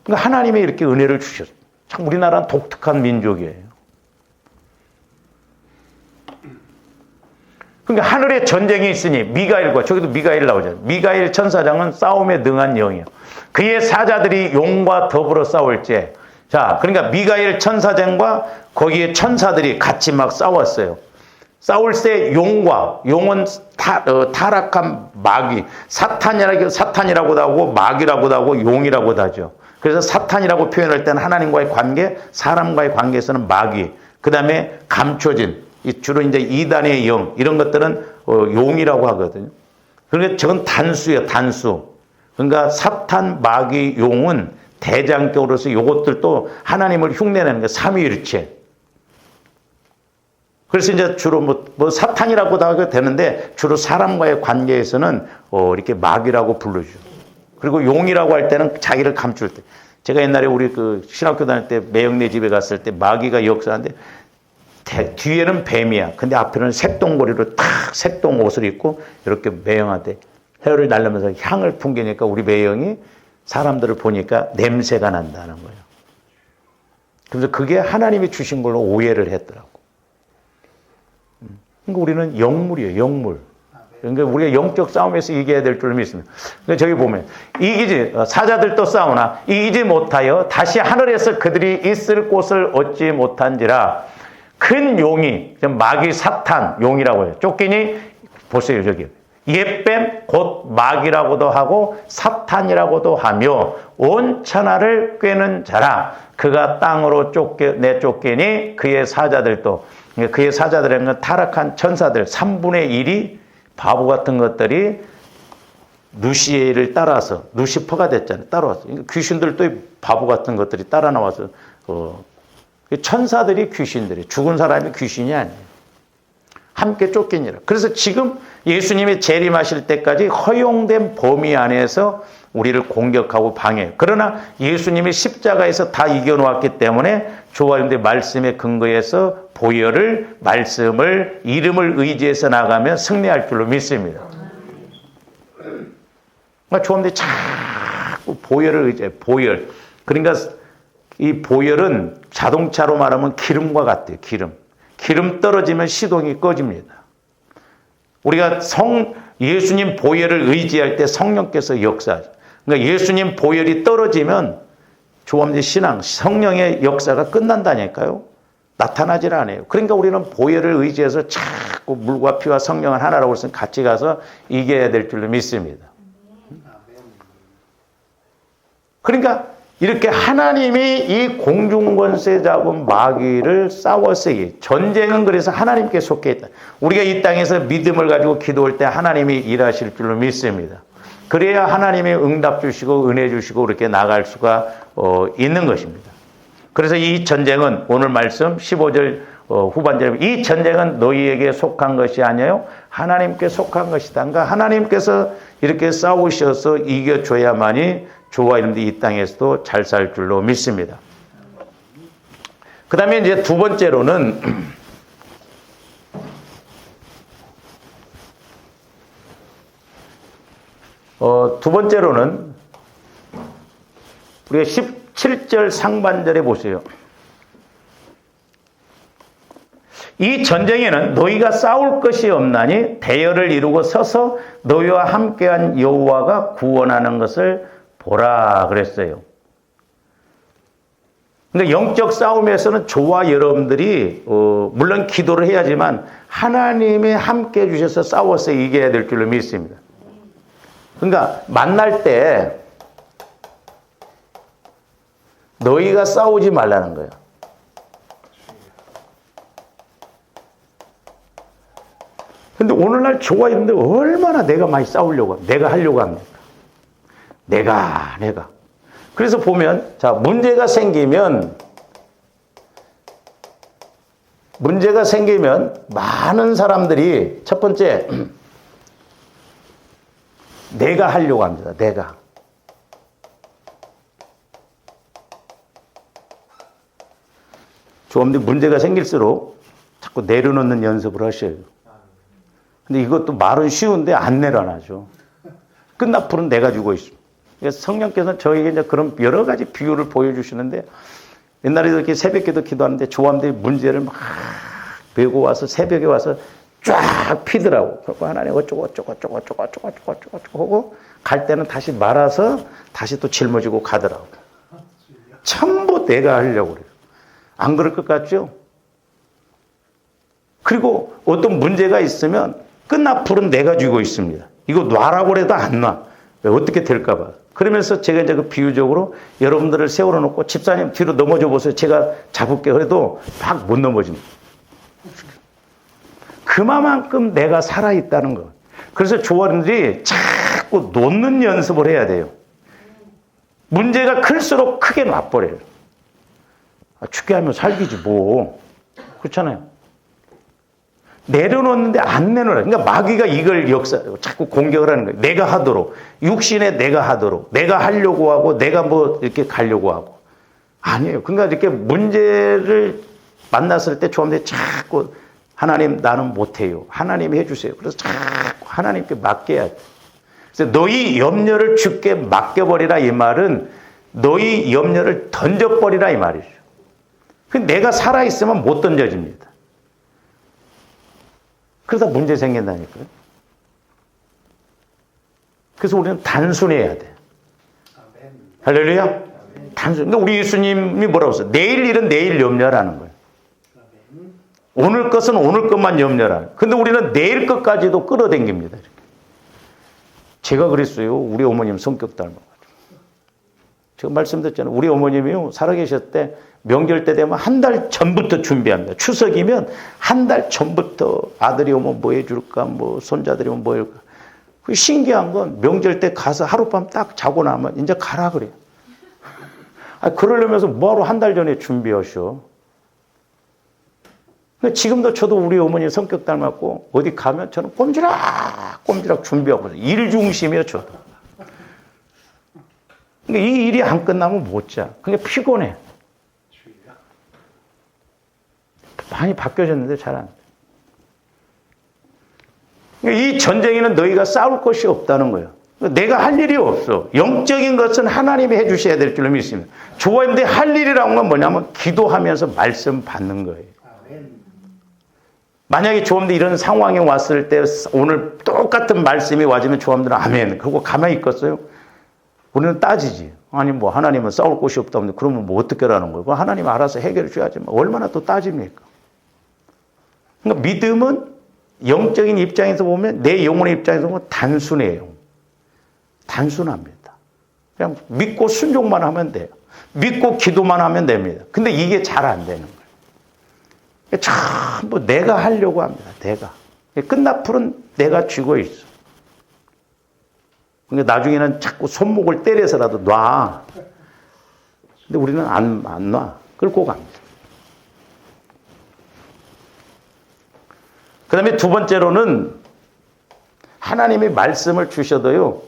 [SPEAKER 1] 그러니까 하나님이 이렇게 은혜를 주셨어요. 참 우리나라는 독특한 민족이에요. 그러니까 하늘에 전쟁이 있으니 미가엘과, 저기도 미가엘 나오잖아요. 미가엘 천사장은 싸움에 능한 영이에요. 그의 사자들이 용과 더불어 싸울지. 자, 그러니까 미가엘 천사장과 거기에 천사들이 같이 막 싸웠어요. 싸울 때 용은 타락한 마귀, 사탄이라고도 하고 마귀라고도 하고 용이라고도 하죠. 그래서 사탄이라고 표현할 때는 하나님과의 관계, 사람과의 관계에서는 마귀, 그 다음에 감춰진, 주로 이제 이단의 영, 이런 것들은 용이라고 하거든요. 그러니까 저건 단수예요, 단수. 그러니까 사탄, 마귀, 용은 대장격으로서 이것들도 하나님을 흉내내는 거예요. 삼위일체. 그래서 이제 주로 뭐 사탄이라고도 하게 되는데 주로 사람과의 관계에서는 이렇게 마귀라고 부르죠. 그리고 용이라고 할 때는 자기를 감출 때. 제가 옛날에 우리 그 신학교 다닐 때 매형네 집에 갔을 때 마귀가 역사하는데 뒤에는 뱀이야. 근데 앞에는 색동고리로 탁 색동 옷을 입고 이렇게 매형한테 혀를 날리면서 향을 풍기니까 우리 매형이 사람들을 보니까 냄새가 난다는 거예요. 그래서 그게 하나님이 주신 걸로 오해를 했더라고. 그러니까 우리는 영물이에요, 영물. 그러니까 우리가 영적 싸움에서 이겨야 될 줄 믿습니다. 그러니까 저기 보면 사자들도 싸우나 이기지 못하여 다시 하늘에서 그들이 있을 곳을 얻지 못한지라. 큰 용이, 마귀 사탄 용이라고 해요. 쫓기니 보세요, 저기 옛뱀 곧 마귀라고도 하고 사탄이라고도 하며 온 천하를 꿰는 자라. 그가 땅으로 내쫓기니 그의 사자들도, 그의 사자들은 건 타락한 천사들 3분의 1이 바보 같은 것들이 루시엘을 따라서 루시퍼가 됐잖아요. 따라왔어. 귀신들도 바보 같은 것들이 따라 나와서 천사들이 귀신들이, 죽은 사람이 귀신이 아니에요. 함께 쫓기니라. 그래서 지금 예수님이 재림하실 때까지 허용된 범위 안에서 우리를 공격하고 방해해요. 그러나 예수님이 십자가에서 다 이겨놓았기 때문에 조화인데 말씀에 근거해서 보혈을, 말씀을, 이름을 의지해서 나가면 승리할 줄로 믿습니다. 그러니까 조화인데 자꾸 보혈을 의지해. 보혈. 그러니까 이 보혈은 자동차로 말하면 기름과 같아요. 기름 떨어지면 시동이 꺼집니다. 우리가 예수님 보혈을 의지할 때 성령께서 역사하죠. 그러니까 예수님 보혈이 떨어지면 조합의 신앙, 성령의 역사가 끝난다니까요. 나타나질 않아요. 그러니까 우리는 보혈을 의지해서 자꾸 물과 피와 성령은 하나라고 해서 같이 가서 이겨야 될 줄로 믿습니다. 그러니까 이렇게 하나님이 이 공중권세 잡은 마귀를 싸워쓰기. 전쟁은 그래서 하나님께 속해 있다. 우리가 이 땅에서 믿음을 가지고 기도할 때 하나님이 일하실 줄로 믿습니다. 그래야 하나님이 응답 주시고 은혜 주시고 그렇게 나갈 수가 있는 것입니다. 그래서 이 전쟁은 오늘 말씀 15절 후반절에 이 전쟁은 너희에게 속한 것이 아니에요. 하나님께 속한 것이다. 그러니까 하나님께서 이렇게 싸우셔서 이겨줘야만이 주와 이름도 이 땅에서도 잘 살 줄로 믿습니다. 그 다음에 이제 두 번째로는 우리가 17절 상반절에 보세요. 이 전쟁에는 너희가 싸울 것이 없나니 대열을 이루고 서서 너희와 함께한 여호와가 구원하는 것을 보라 그랬어요. 그러니까 영적 싸움에서는 저와 여러분들이 물론 기도를 해야지만 하나님이 함께 해주셔서 싸워서 이겨야 될 줄로 믿습니다. 그러니까 만날 때 너희가 싸우지 말라는 거예요. 근데 오늘날 저와 여러분들 얼마나 내가 많이 싸우려고 합니까? 내가 하려고 합니까? 내가. 그래서 보면, 자, 문제가 생기면 많은 사람들이 첫 번째, 내가 하려고 합니다. 내가. 조금더 문제가 생길수록 자꾸 내려놓는 연습을 하셔요. 근데 이것도 말은 쉬운데 안 내려놔죠. 끝나풀은 내가 주고 있습니다. 성령께서는 저에게 이제 그런 여러 가지 비유를 보여주시는데 옛날에 이렇게 새벽에도 기도하는데 조함들이 문제를 막 메고 와서 새벽에 와서 쫙 피더라고. 그리고 하나님 어쩌고 하고 갈 때는 다시 말아서 다시 또 짊어지고 가더라고. 전부 내가 하려고 그래요. 안 그럴 것 같죠? 그리고 어떤 문제가 있으면 끝나풀은 내가 쥐고 있습니다. 이거 놔라고 해도 안 놔. 왜? 어떻게 될까 봐. 그러면서 제가 이제 그 비유적으로 여러분들을 세워놓고 놓고 집사님 뒤로 넘어져 보세요. 제가 잡을게. 그래도 막 못 넘어집니다. 그만큼 내가 살아있다는 거. 그래서 조언들이 자꾸 놓는 연습을 해야 돼요. 문제가 클수록 크게 놔버려요. 죽게 하면 살기지 뭐. 그렇잖아요. 내려놓는데 안 내놓으라. 그러니까 마귀가 이걸 자꾸 공격을 하는 거예요. 내가 하도록. 육신에 내가 하도록. 내가 하려고 하고 내가 뭐 이렇게 가려고 하고. 아니에요. 그러니까 이렇게 문제를 만났을 때 조합들이 자꾸 하나님 나는 못해요. 하나님이 해주세요. 그래서 자꾸 하나님께 맡겨야죠. 그래서 너희 염려를 주께 맡겨버리라 이 말은 너희 염려를 던져버리라 이 말이죠. 내가 살아있으면 못 던져집니다. 그러다 문제 생긴다니까요. 그래서 우리는 단순해야 돼. 할렐루야. 단순. 그러니까 우리 예수님이 뭐라고 했어요? 내일 일은 내일 염려라는 거예요. 오늘 것은 오늘 것만 염려라. 근데 우리는 내일 것까지도 끌어당깁니다. 이렇게. 제가 그랬어요. 우리 어머님 성격 닮아가지고. 제가 말씀드렸잖아요. 우리 어머님이요. 살아계실 때 명절 때 되면 한 달 전부터 준비합니다. 추석이면 한 달 전부터 아들이 오면 뭐 해줄까, 뭐 손자들이 오면 뭐 해줄까. 신기한 건 명절 때 가서 하룻밤 딱 자고 나면 이제 가라 그래요. 그러려면서 뭐하러 한 달 전에 준비하셔. 지금도 저도 우리 어머니 성격 닮았고 어디 가면 저는 꼼지락 준비하고 있어요. 일 중심이에요 저도. 그러니까 이 일이 안 끝나면 못 자. 그러니까 피곤해. 많이 바뀌어졌는데 잘 안 돼. 그러니까 이 전쟁에는 너희가 싸울 것이 없다는 거예요. 내가 할 일이 없어. 영적인 것은 하나님이 해주셔야 될 줄로 믿습니다. 좋아했는데 할 일이라는 건 뭐냐면 기도하면서 말씀 받는 거예요. 만약에 조험들 이런 상황에 왔을 때 오늘 똑같은 말씀이 와지면 조험들은 아멘. 그러고 가만히 있겠어요? 우리는 따지지. 아니 뭐 하나님은 싸울 곳이 없다는데 그러면 뭐 어떻게 하라는 거예요? 하나님 알아서 해결해 줘야지. 얼마나 또 따집니까? 그러니까 믿음은 영적인 입장에서 보면 내 영혼의 입장에서 보면 단순해요. 단순합니다. 그냥 믿고 순종만 하면 돼요. 믿고 기도만 하면 됩니다. 근데 이게 잘 안 되는 거예요. 전부 내가 하려고 합니다. 내가. 끝나풀은 내가 쥐고 있어. 그러니까 나중에는 자꾸 손목을 때려서라도 놔. 근데 우리는 안 놔. 끌고 갑니다. 그 다음에 두 번째로는 하나님이 말씀을 주셔도요.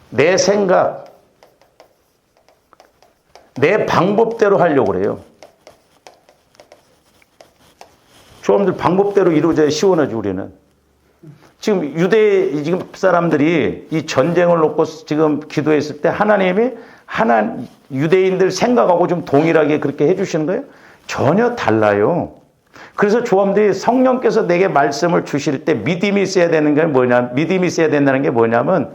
[SPEAKER 1] 내 생각, 내 방법대로 하려고 그래요. 조험들 방법대로 이루어져야 시원하지 우리는. 지금 지금 사람들이 이 전쟁을 놓고 지금 기도했을 때 하나님이 유대인들 생각하고 좀 동일하게 그렇게 해주시는 거예요? 전혀 달라요. 그래서 조험들이 성령께서 내게 말씀을 주실 때 믿음이 있어야 되는 게 믿음이 있어야 된다는 게 뭐냐면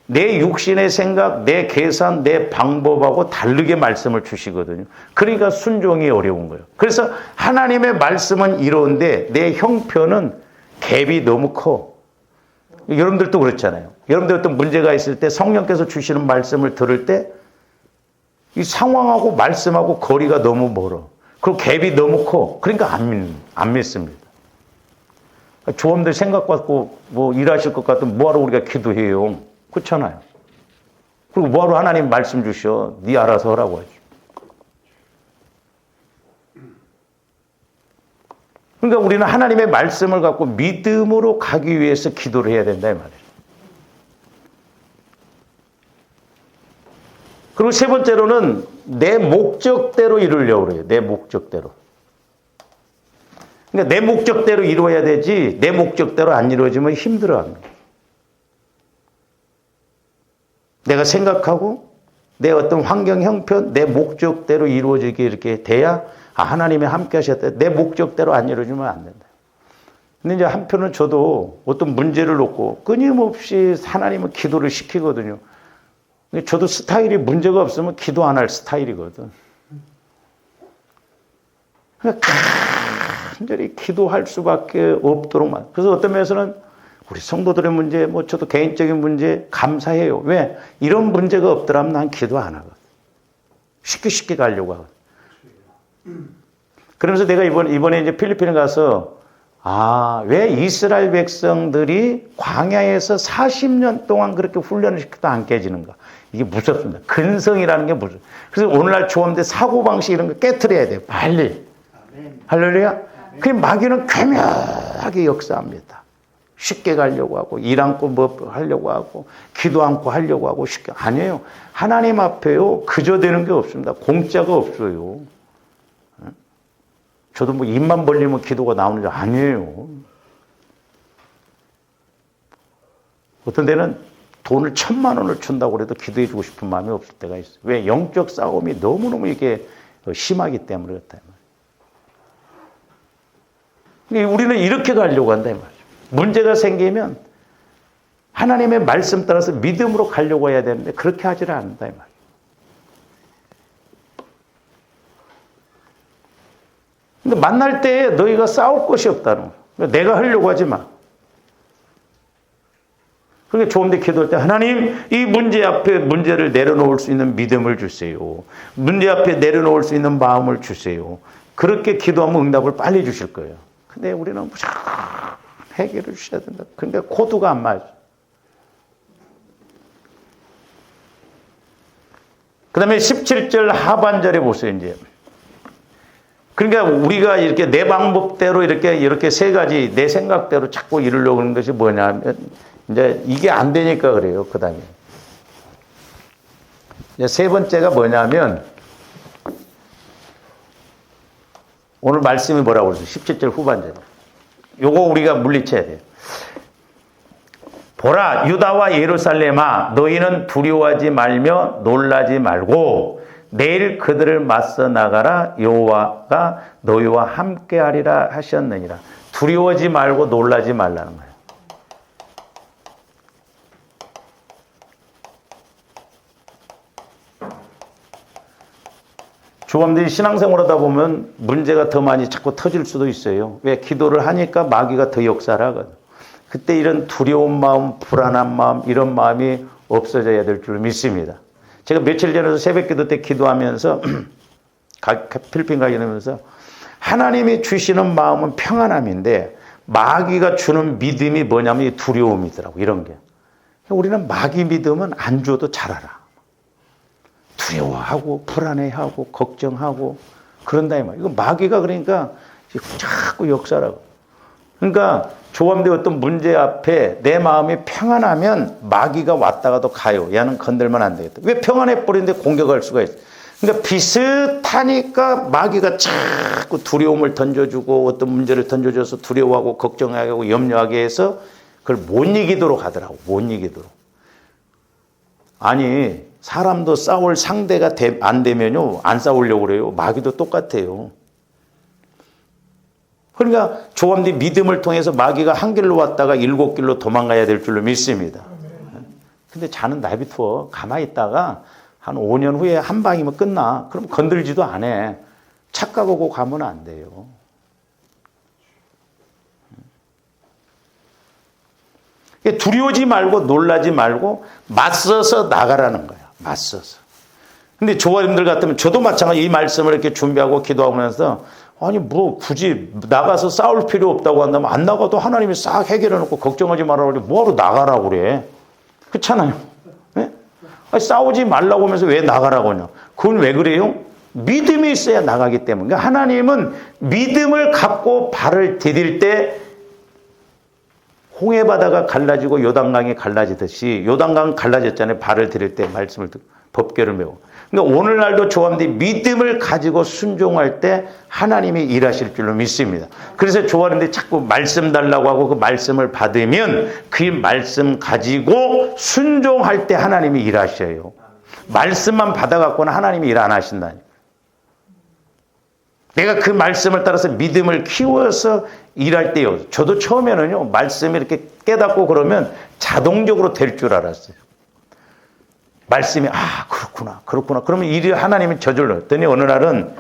[SPEAKER 1] 내 육신의 생각, 내 계산, 내 방법하고 다르게 말씀을 주시거든요. 그러니까 순종이 어려운 거예요. 그래서 하나님의 말씀은 이로운데 내 형편은 갭이 너무 커. 여러분들도 그렇잖아요. 여러분들 어떤 문제가 있을 때 성령께서 주시는 말씀을 들을 때 이 상황하고 말씀하고 거리가 너무 멀어. 그리고 갭이 너무 커. 그러니까 안 믿습니다. 조험들 생각 갖고 뭐 일하실 것 같으면 뭐하러 우리가 기도해요. 그렇잖아요. 그리고 뭐하러 하나님 말씀 주셔. 네 알아서 하라고 하죠. 그러니까 우리는 하나님의 말씀을 갖고 믿음으로 가기 위해서 기도를 해야 된다 이 말이에요. 그리고 세 번째로는 내 목적대로 이루려고 그래요. 내 목적대로. 그러니까 내 목적대로 이루어야 되지 내 목적대로 안 이루어지면 힘들어합니다. 내가 생각하고 내 어떤 환경 형편, 내 목적대로 이루어지게 이렇게 돼야 하나님이 함께 하셨다. 내 목적대로 안 이루어지면 안 된다. 근데 이제 한편은 저도 어떤 문제를 놓고 끊임없이 하나님은 기도를 시키거든요. 근데 저도 스타일이 문제가 없으면 기도 안 할 스타일이거든. 그러니까 간절히 기도할 수밖에 없도록만. 그래서 어떤 면에서는 우리 성도들의 문제, 뭐 저도 개인적인 문제 감사해요. 왜? 이런 문제가 없더라면 난 기도 안 하거든. 쉽게 가려고 하거든. 그러면서 내가 이번에 이제 필리핀에 가서 왜 이스라엘 백성들이 광야에서 40년 동안 그렇게 훈련을 시켜도 안 깨지는가? 이게 무섭습니다. 근성이라는 게 무섭습니다. 그래서 오늘날 조험대 사고방식 이런 거 깨트려야 돼요. 빨리. 할렐루야. 그 마귀는 교묘하게 역사합니다. 쉽게 가려고 하고 일 않고 뭐 하려고 하고 기도 않고 하려고 하고 쉽게 아니에요. 하나님 앞에요 그저 되는 게 없습니다. 공짜가 없어요. 저도 뭐 입만 벌리면 기도가 나오는 게 아니에요. 어떤 데는 돈을 1,000만 원을 준다고 해도 기도해 주고 싶은 마음이 없을 때가 있어요. 왜? 영적 싸움이 너무너무 이게 심하기 때문에 그렇다. 우리는 이렇게 가려고 한다 이 말이에요. 문제가 생기면 하나님의 말씀 따라서 믿음으로 가려고 해야 되는데 그렇게 하지를 않는다 이 말이에요. 근데 만날 때 너희가 싸울 것이 없다는 거예요. 내가 하려고 하지 마. 그러니까 좋은데 기도할 때 하나님 이 문제 앞에 문제를 내려놓을 수 있는 믿음을 주세요. 문제 앞에 내려놓을 수 있는 마음을 주세요. 그렇게 기도하면 응답을 빨리 주실 거예요. 근데 우리는 해결을 주셔야 된다. 근데 코드가 안 맞아. 그 다음에 17절 하반절에 보세요, 이제. 그러니까 우리가 이렇게 내 방법대로 이렇게 세 가지 내 생각대로 자꾸 이루려고 하는 것이 뭐냐면 이제 이게 안 되니까 그래요. 그 다음에. 이제 세 번째가 뭐냐면 오늘 말씀이 뭐라고 그러죠? 17절 후반절. 요거 우리가 물리쳐야 돼요. 보라 유다와 예루살렘아 너희는 두려워하지 말며 놀라지 말고 내일 그들을 맞서 나가라 여호와가 너희와 함께하리라 하셨느니라. 두려워하지 말고 놀라지 말라는 거예요. 조감들이 신앙생활하다 보면 문제가 더 많이 자꾸 터질 수도 있어요. 왜? 기도를 하니까 마귀가 더 역사를 하거든. 그때 이런 두려운 마음, 불안한 마음, 이런 마음이 없어져야 될 줄 믿습니다. 제가 며칠 전에도 새벽기도 때 기도하면서 필리핀 가게 되면서 하나님이 주시는 마음은 평안함인데 마귀가 주는 믿음이 뭐냐면 이 두려움이더라고. 이런 게. 우리는 마귀 믿음은 안 줘도 잘 알아. 두려워하고 불안해하고 걱정하고 그런다 이 말이야. 이거 마귀가 그러니까 자꾸 역사를 하고. 그러니까 조감된 어떤 문제 앞에 내 마음이 평안하면 마귀가 왔다가도 가요. 얘는 건들면 안 되겠다. 왜 평안해 버리는데 공격할 수가 있어. 그러니까 비슷하니까 마귀가 자꾸 두려움을 던져주고 어떤 문제를 던져줘서 두려워하고 걱정하게 하고 염려하게 해서 그걸 못 이기도록 하더라고. 못 이기도록. 아니 사람도 싸울 상대가 안 되면요 안 싸우려고 그래요. 마귀도 똑같아요. 그러니까 조감된 믿음을 통해서 마귀가 한 길로 왔다가 7길로 도망가야 될 줄로 믿습니다. 근데 자는 나비투어 가만히 있다가 한 5년 후에 한 방이면 끝나. 그럼 건들지도 안 해. 착각하고 가면 안 돼요. 두려워하지 말고 놀라지 말고 맞서서 나가라는 거야. 맞서서. 근데 조가님들 같으면 저도 마찬가지 이 말씀을 이렇게 준비하고 기도하면서 아니 뭐 굳이 나가서 싸울 필요 없다고 한다면 안 나가도 하나님이 싹 해결해 놓고 걱정하지 말라고 그래. 뭐하러 나가라고 그래. 그렇잖아요. 네? 아니, 싸우지 말라고 하면서 왜 나가라고 하냐. 그건 왜 그래요? 믿음이 있어야 나가기 때문에. 그러니까 하나님은 믿음을 갖고 발을 디딜 때 홍해바다가 갈라지고 요단강이 갈라지듯이 요단강 갈라졌잖아요. 발을 디딜 때 말씀을 듣고 법궤를 메고. 그러니까 오늘날도 조감된 믿음을 가지고 순종할 때 하나님이 일하실 줄로 믿습니다. 그래서 조감인데 자꾸 말씀 달라고 하고 그 말씀을 받으면 그 말씀 가지고 순종할 때 하나님이 일하셔요. 말씀만 받아갖고는 하나님이 일 안 하신다니까. 내가 그 말씀을 따라서 믿음을 키워서 일할 때요. 저도 처음에는요 말씀이 이렇게 깨닫고 그러면 자동적으로 될 줄 알았어요. 말씀이 그렇구나. 그러면 일이 하나님이 저절로 했더니 어느 날은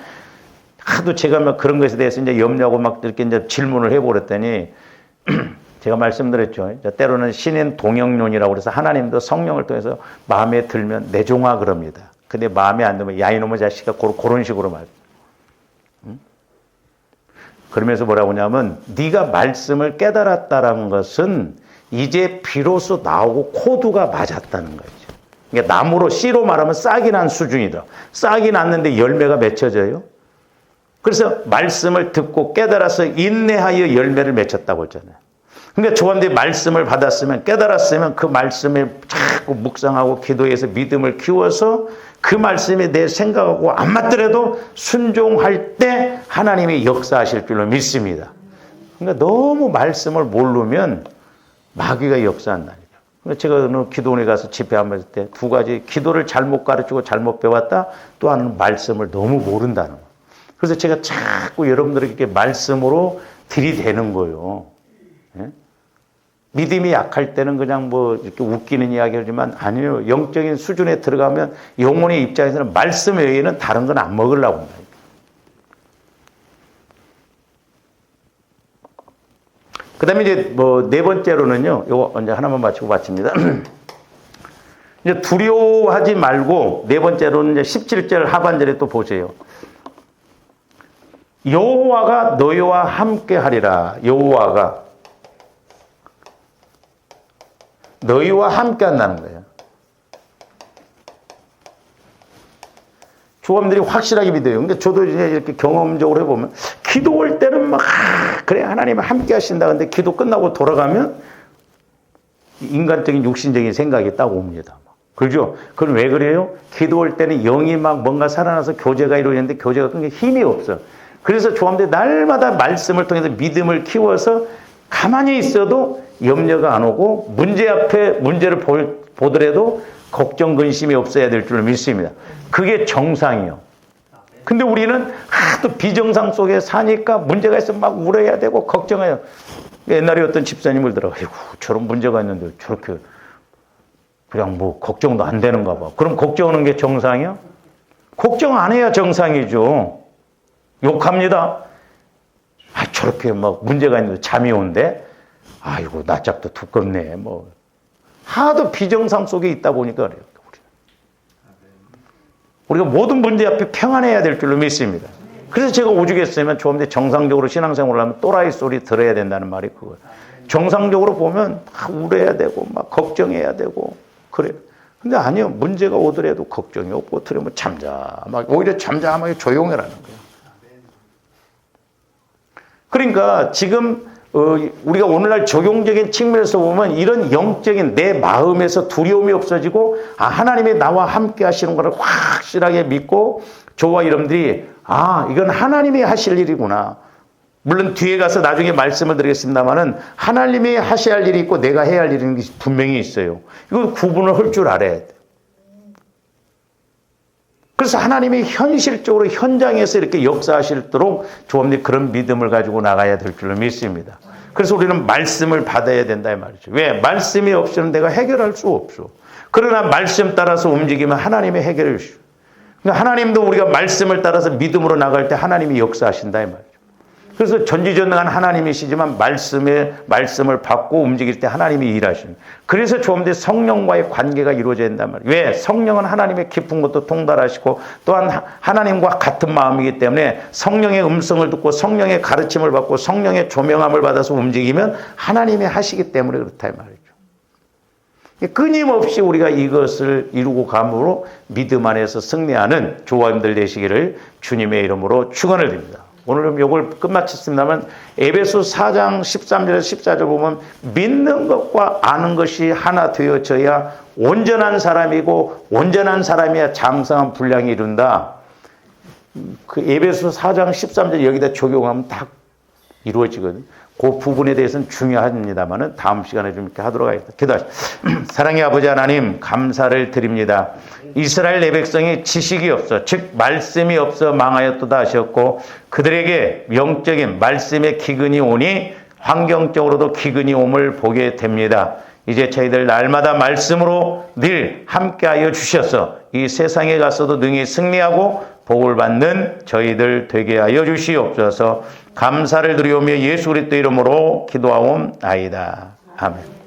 [SPEAKER 1] 하도 제가 막 그런 것에 대해서 이제 염려하고 막 이렇게 이제 질문을 해버렸더니 제가 말씀드렸죠. 때로는 신인 동영론이라고 그래서 하나님도 성령을 통해서 마음에 들면 내종하 그럽니다. 근데 마음에 안 들면 야 이놈의 자식아 그런 식으로 말. 그러면서 뭐라고 하냐면 네가 말씀을 깨달았다는 것은 이제 비로소 나오고 코드가 맞았다는 거죠. 그러니까 나무로 씨로 말하면 싹이 난 수준이다. 싹이 났는데 열매가 맺혀져요. 그래서 말씀을 듣고 깨달아서 인내하여 열매를 맺혔다고 했잖아요. 그러니까 조감대 말씀을 받았으면 깨달았으면 그 말씀을 자꾸 묵상하고 기도해서 믿음을 키워서 그 말씀이 내 생각하고 안 맞더라도 순종할 때 하나님이 역사하실 줄로 믿습니다. 그러니까 너무 말씀을 모르면 마귀가 역사한다니까. 제가 어느 기도원에 가서 집회하면서 때 두 가지 기도를 잘못 가르치고 잘못 배웠다 또 하나는 말씀을 너무 모른다는 거예요. 그래서 제가 자꾸 여러분들에게 말씀으로 들이대는 거예요. 예? 믿음이 약할 때는 그냥 뭐 이렇게 웃기는 이야기 하지만 아니요. 영적인 수준에 들어가면 영혼의 입장에서는 말씀 외에는 다른 건 안 먹으려고 합니다. 그 다음에 이제 뭐 네 번째로는요, 요거 이제 하나만 맞추고 마칩니다. 이제 두려워하지 말고 네 번째로는 이제 17절 하반절에 또 보세요. 여호와가 너희와 함께 하리라. 여호와가 너희와 함께 한다는 거예요. 조감들이 확실하게 믿어요. 그러니까 저도 이제 이렇게 경험적으로 해보면 기도할 때는 막 그래 하나님은 함께 하신다. 근데 기도 끝나고 돌아가면 인간적인 육신적인 생각이 딱 옵니다. 그죠? 그건 왜 그래요? 기도할 때는 영이 막 뭔가 살아나서 교제가 이루어지는데 교제가 굉장히 힘이 없어. 그래서 조감들 날마다 말씀을 통해서 믿음을 키워서 가만히 있어도 염려가 안 오고 문제 앞에 문제를 보더라도 걱정 근심이 없어야 될 줄 믿습니다. 그게 정상이요. 근데 우리는 하도 비정상 속에 사니까 문제가 있으면 막 울어야 되고 걱정해요. 옛날에 어떤 집사님을 들어, 아이고 저런 문제가 있는데 저렇게 그냥 뭐 걱정도 안 되는가 봐. 그럼 걱정하는 게 정상이야? 걱정 안 해야 정상이죠. 욕합니다. 아, 저렇게 막 문제가 있는데 잠이 온대? 아이고, 낮잠도 두껍네. 뭐. 하도 비정상 속에 있다 보니까 그래요. 우리가 모든 문제 앞에 평안해야 될 줄로 믿습니다. 그래서 제가 오죽했으면 좋은데 정상적으로 신앙생활을 하면 또라이 소리 들어야 된다는 말이 그거예요. 정상적으로 보면 막 울어야 되고, 막 걱정해야 되고, 그래요. 근데 아니요. 문제가 오더라도 걱정이 없고, 들으면 잠잠하게, 오히려 잠잠하게 조용해라는 거예요. 그러니까 지금 우리가 오늘날 적용적인 측면에서 보면 이런 영적인 내 마음에서 두려움이 없어지고 하나님이 나와 함께 하시는 것을 확실하게 믿고 저와 여러분들이 이건 하나님이 하실 일이구나. 물론 뒤에 가서 나중에 말씀을 드리겠습니다만은 하나님이 하셔야 할 일이 있고 내가 해야 할 일이 분명히 있어요. 이거 구분을 할 줄 알아야 돼. 그래서 하나님이 현실적으로 현장에서 이렇게 역사하실도록 조합님 그런 믿음을 가지고 나가야 될 줄로 믿습니다. 그래서 우리는 말씀을 받아야 된다 이 말이죠. 왜? 말씀이 없이는 내가 해결할 수 없어. 그러나 말씀 따라서 움직이면 하나님이 해결해 주시오. 그러니까 하나님도 우리가 말씀을 따라서 믿음으로 나갈 때 하나님이 역사하신다 이 말이죠. 그래서 전지전능한 하나님이시지만 말씀을 받고 움직일 때 하나님이 일하시는. 그래서 좀 더 성령과의 관계가 이루어져야 된단 말이에요. 왜? 성령은 하나님의 깊은 것도 통달하시고 또한 하나님과 같은 마음이기 때문에 성령의 음성을 듣고 성령의 가르침을 받고 성령의 조명함을 받아서 움직이면 하나님이 하시기 때문에 그렇다 이 말이죠. 끊임없이 우리가 이것을 이루고 감으로 믿음 안에서 승리하는 조화님들 되시기를 주님의 이름으로 축원을 드립니다. 오늘은 이걸 끝마쳤습니다만 에베소 4장 13절에서 14절 보면 믿는 것과 아는 것이 하나 되어져야 온전한 사람이고 온전한 사람이야 장성한 분량이 이룬다. 그 에베소 4장 13절 여기다 적용하면 딱 이루어지거든요. 그 부분에 대해서는 중요합니다만은 다음 시간에 좀 이렇게 하도록 하겠습니다. 기도하십시오. 사랑의 아버지 하나님 감사를 드립니다. 이스라엘 내 백성이 지식이 없어 즉 말씀이 없어 망하였도다 하셨고 그들에게 영적인 말씀의 기근이 오니 환경적으로도 기근이 옴을 보게 됩니다. 이제 저희들 날마다 말씀으로 늘 함께하여 주셔서 이 세상에 가서도 능히 승리하고 복을 받는 저희들 되게 하여 주시옵소서. 감사를 드리오며 예수 그리스도 이름으로 기도하옵나이다. 아멘.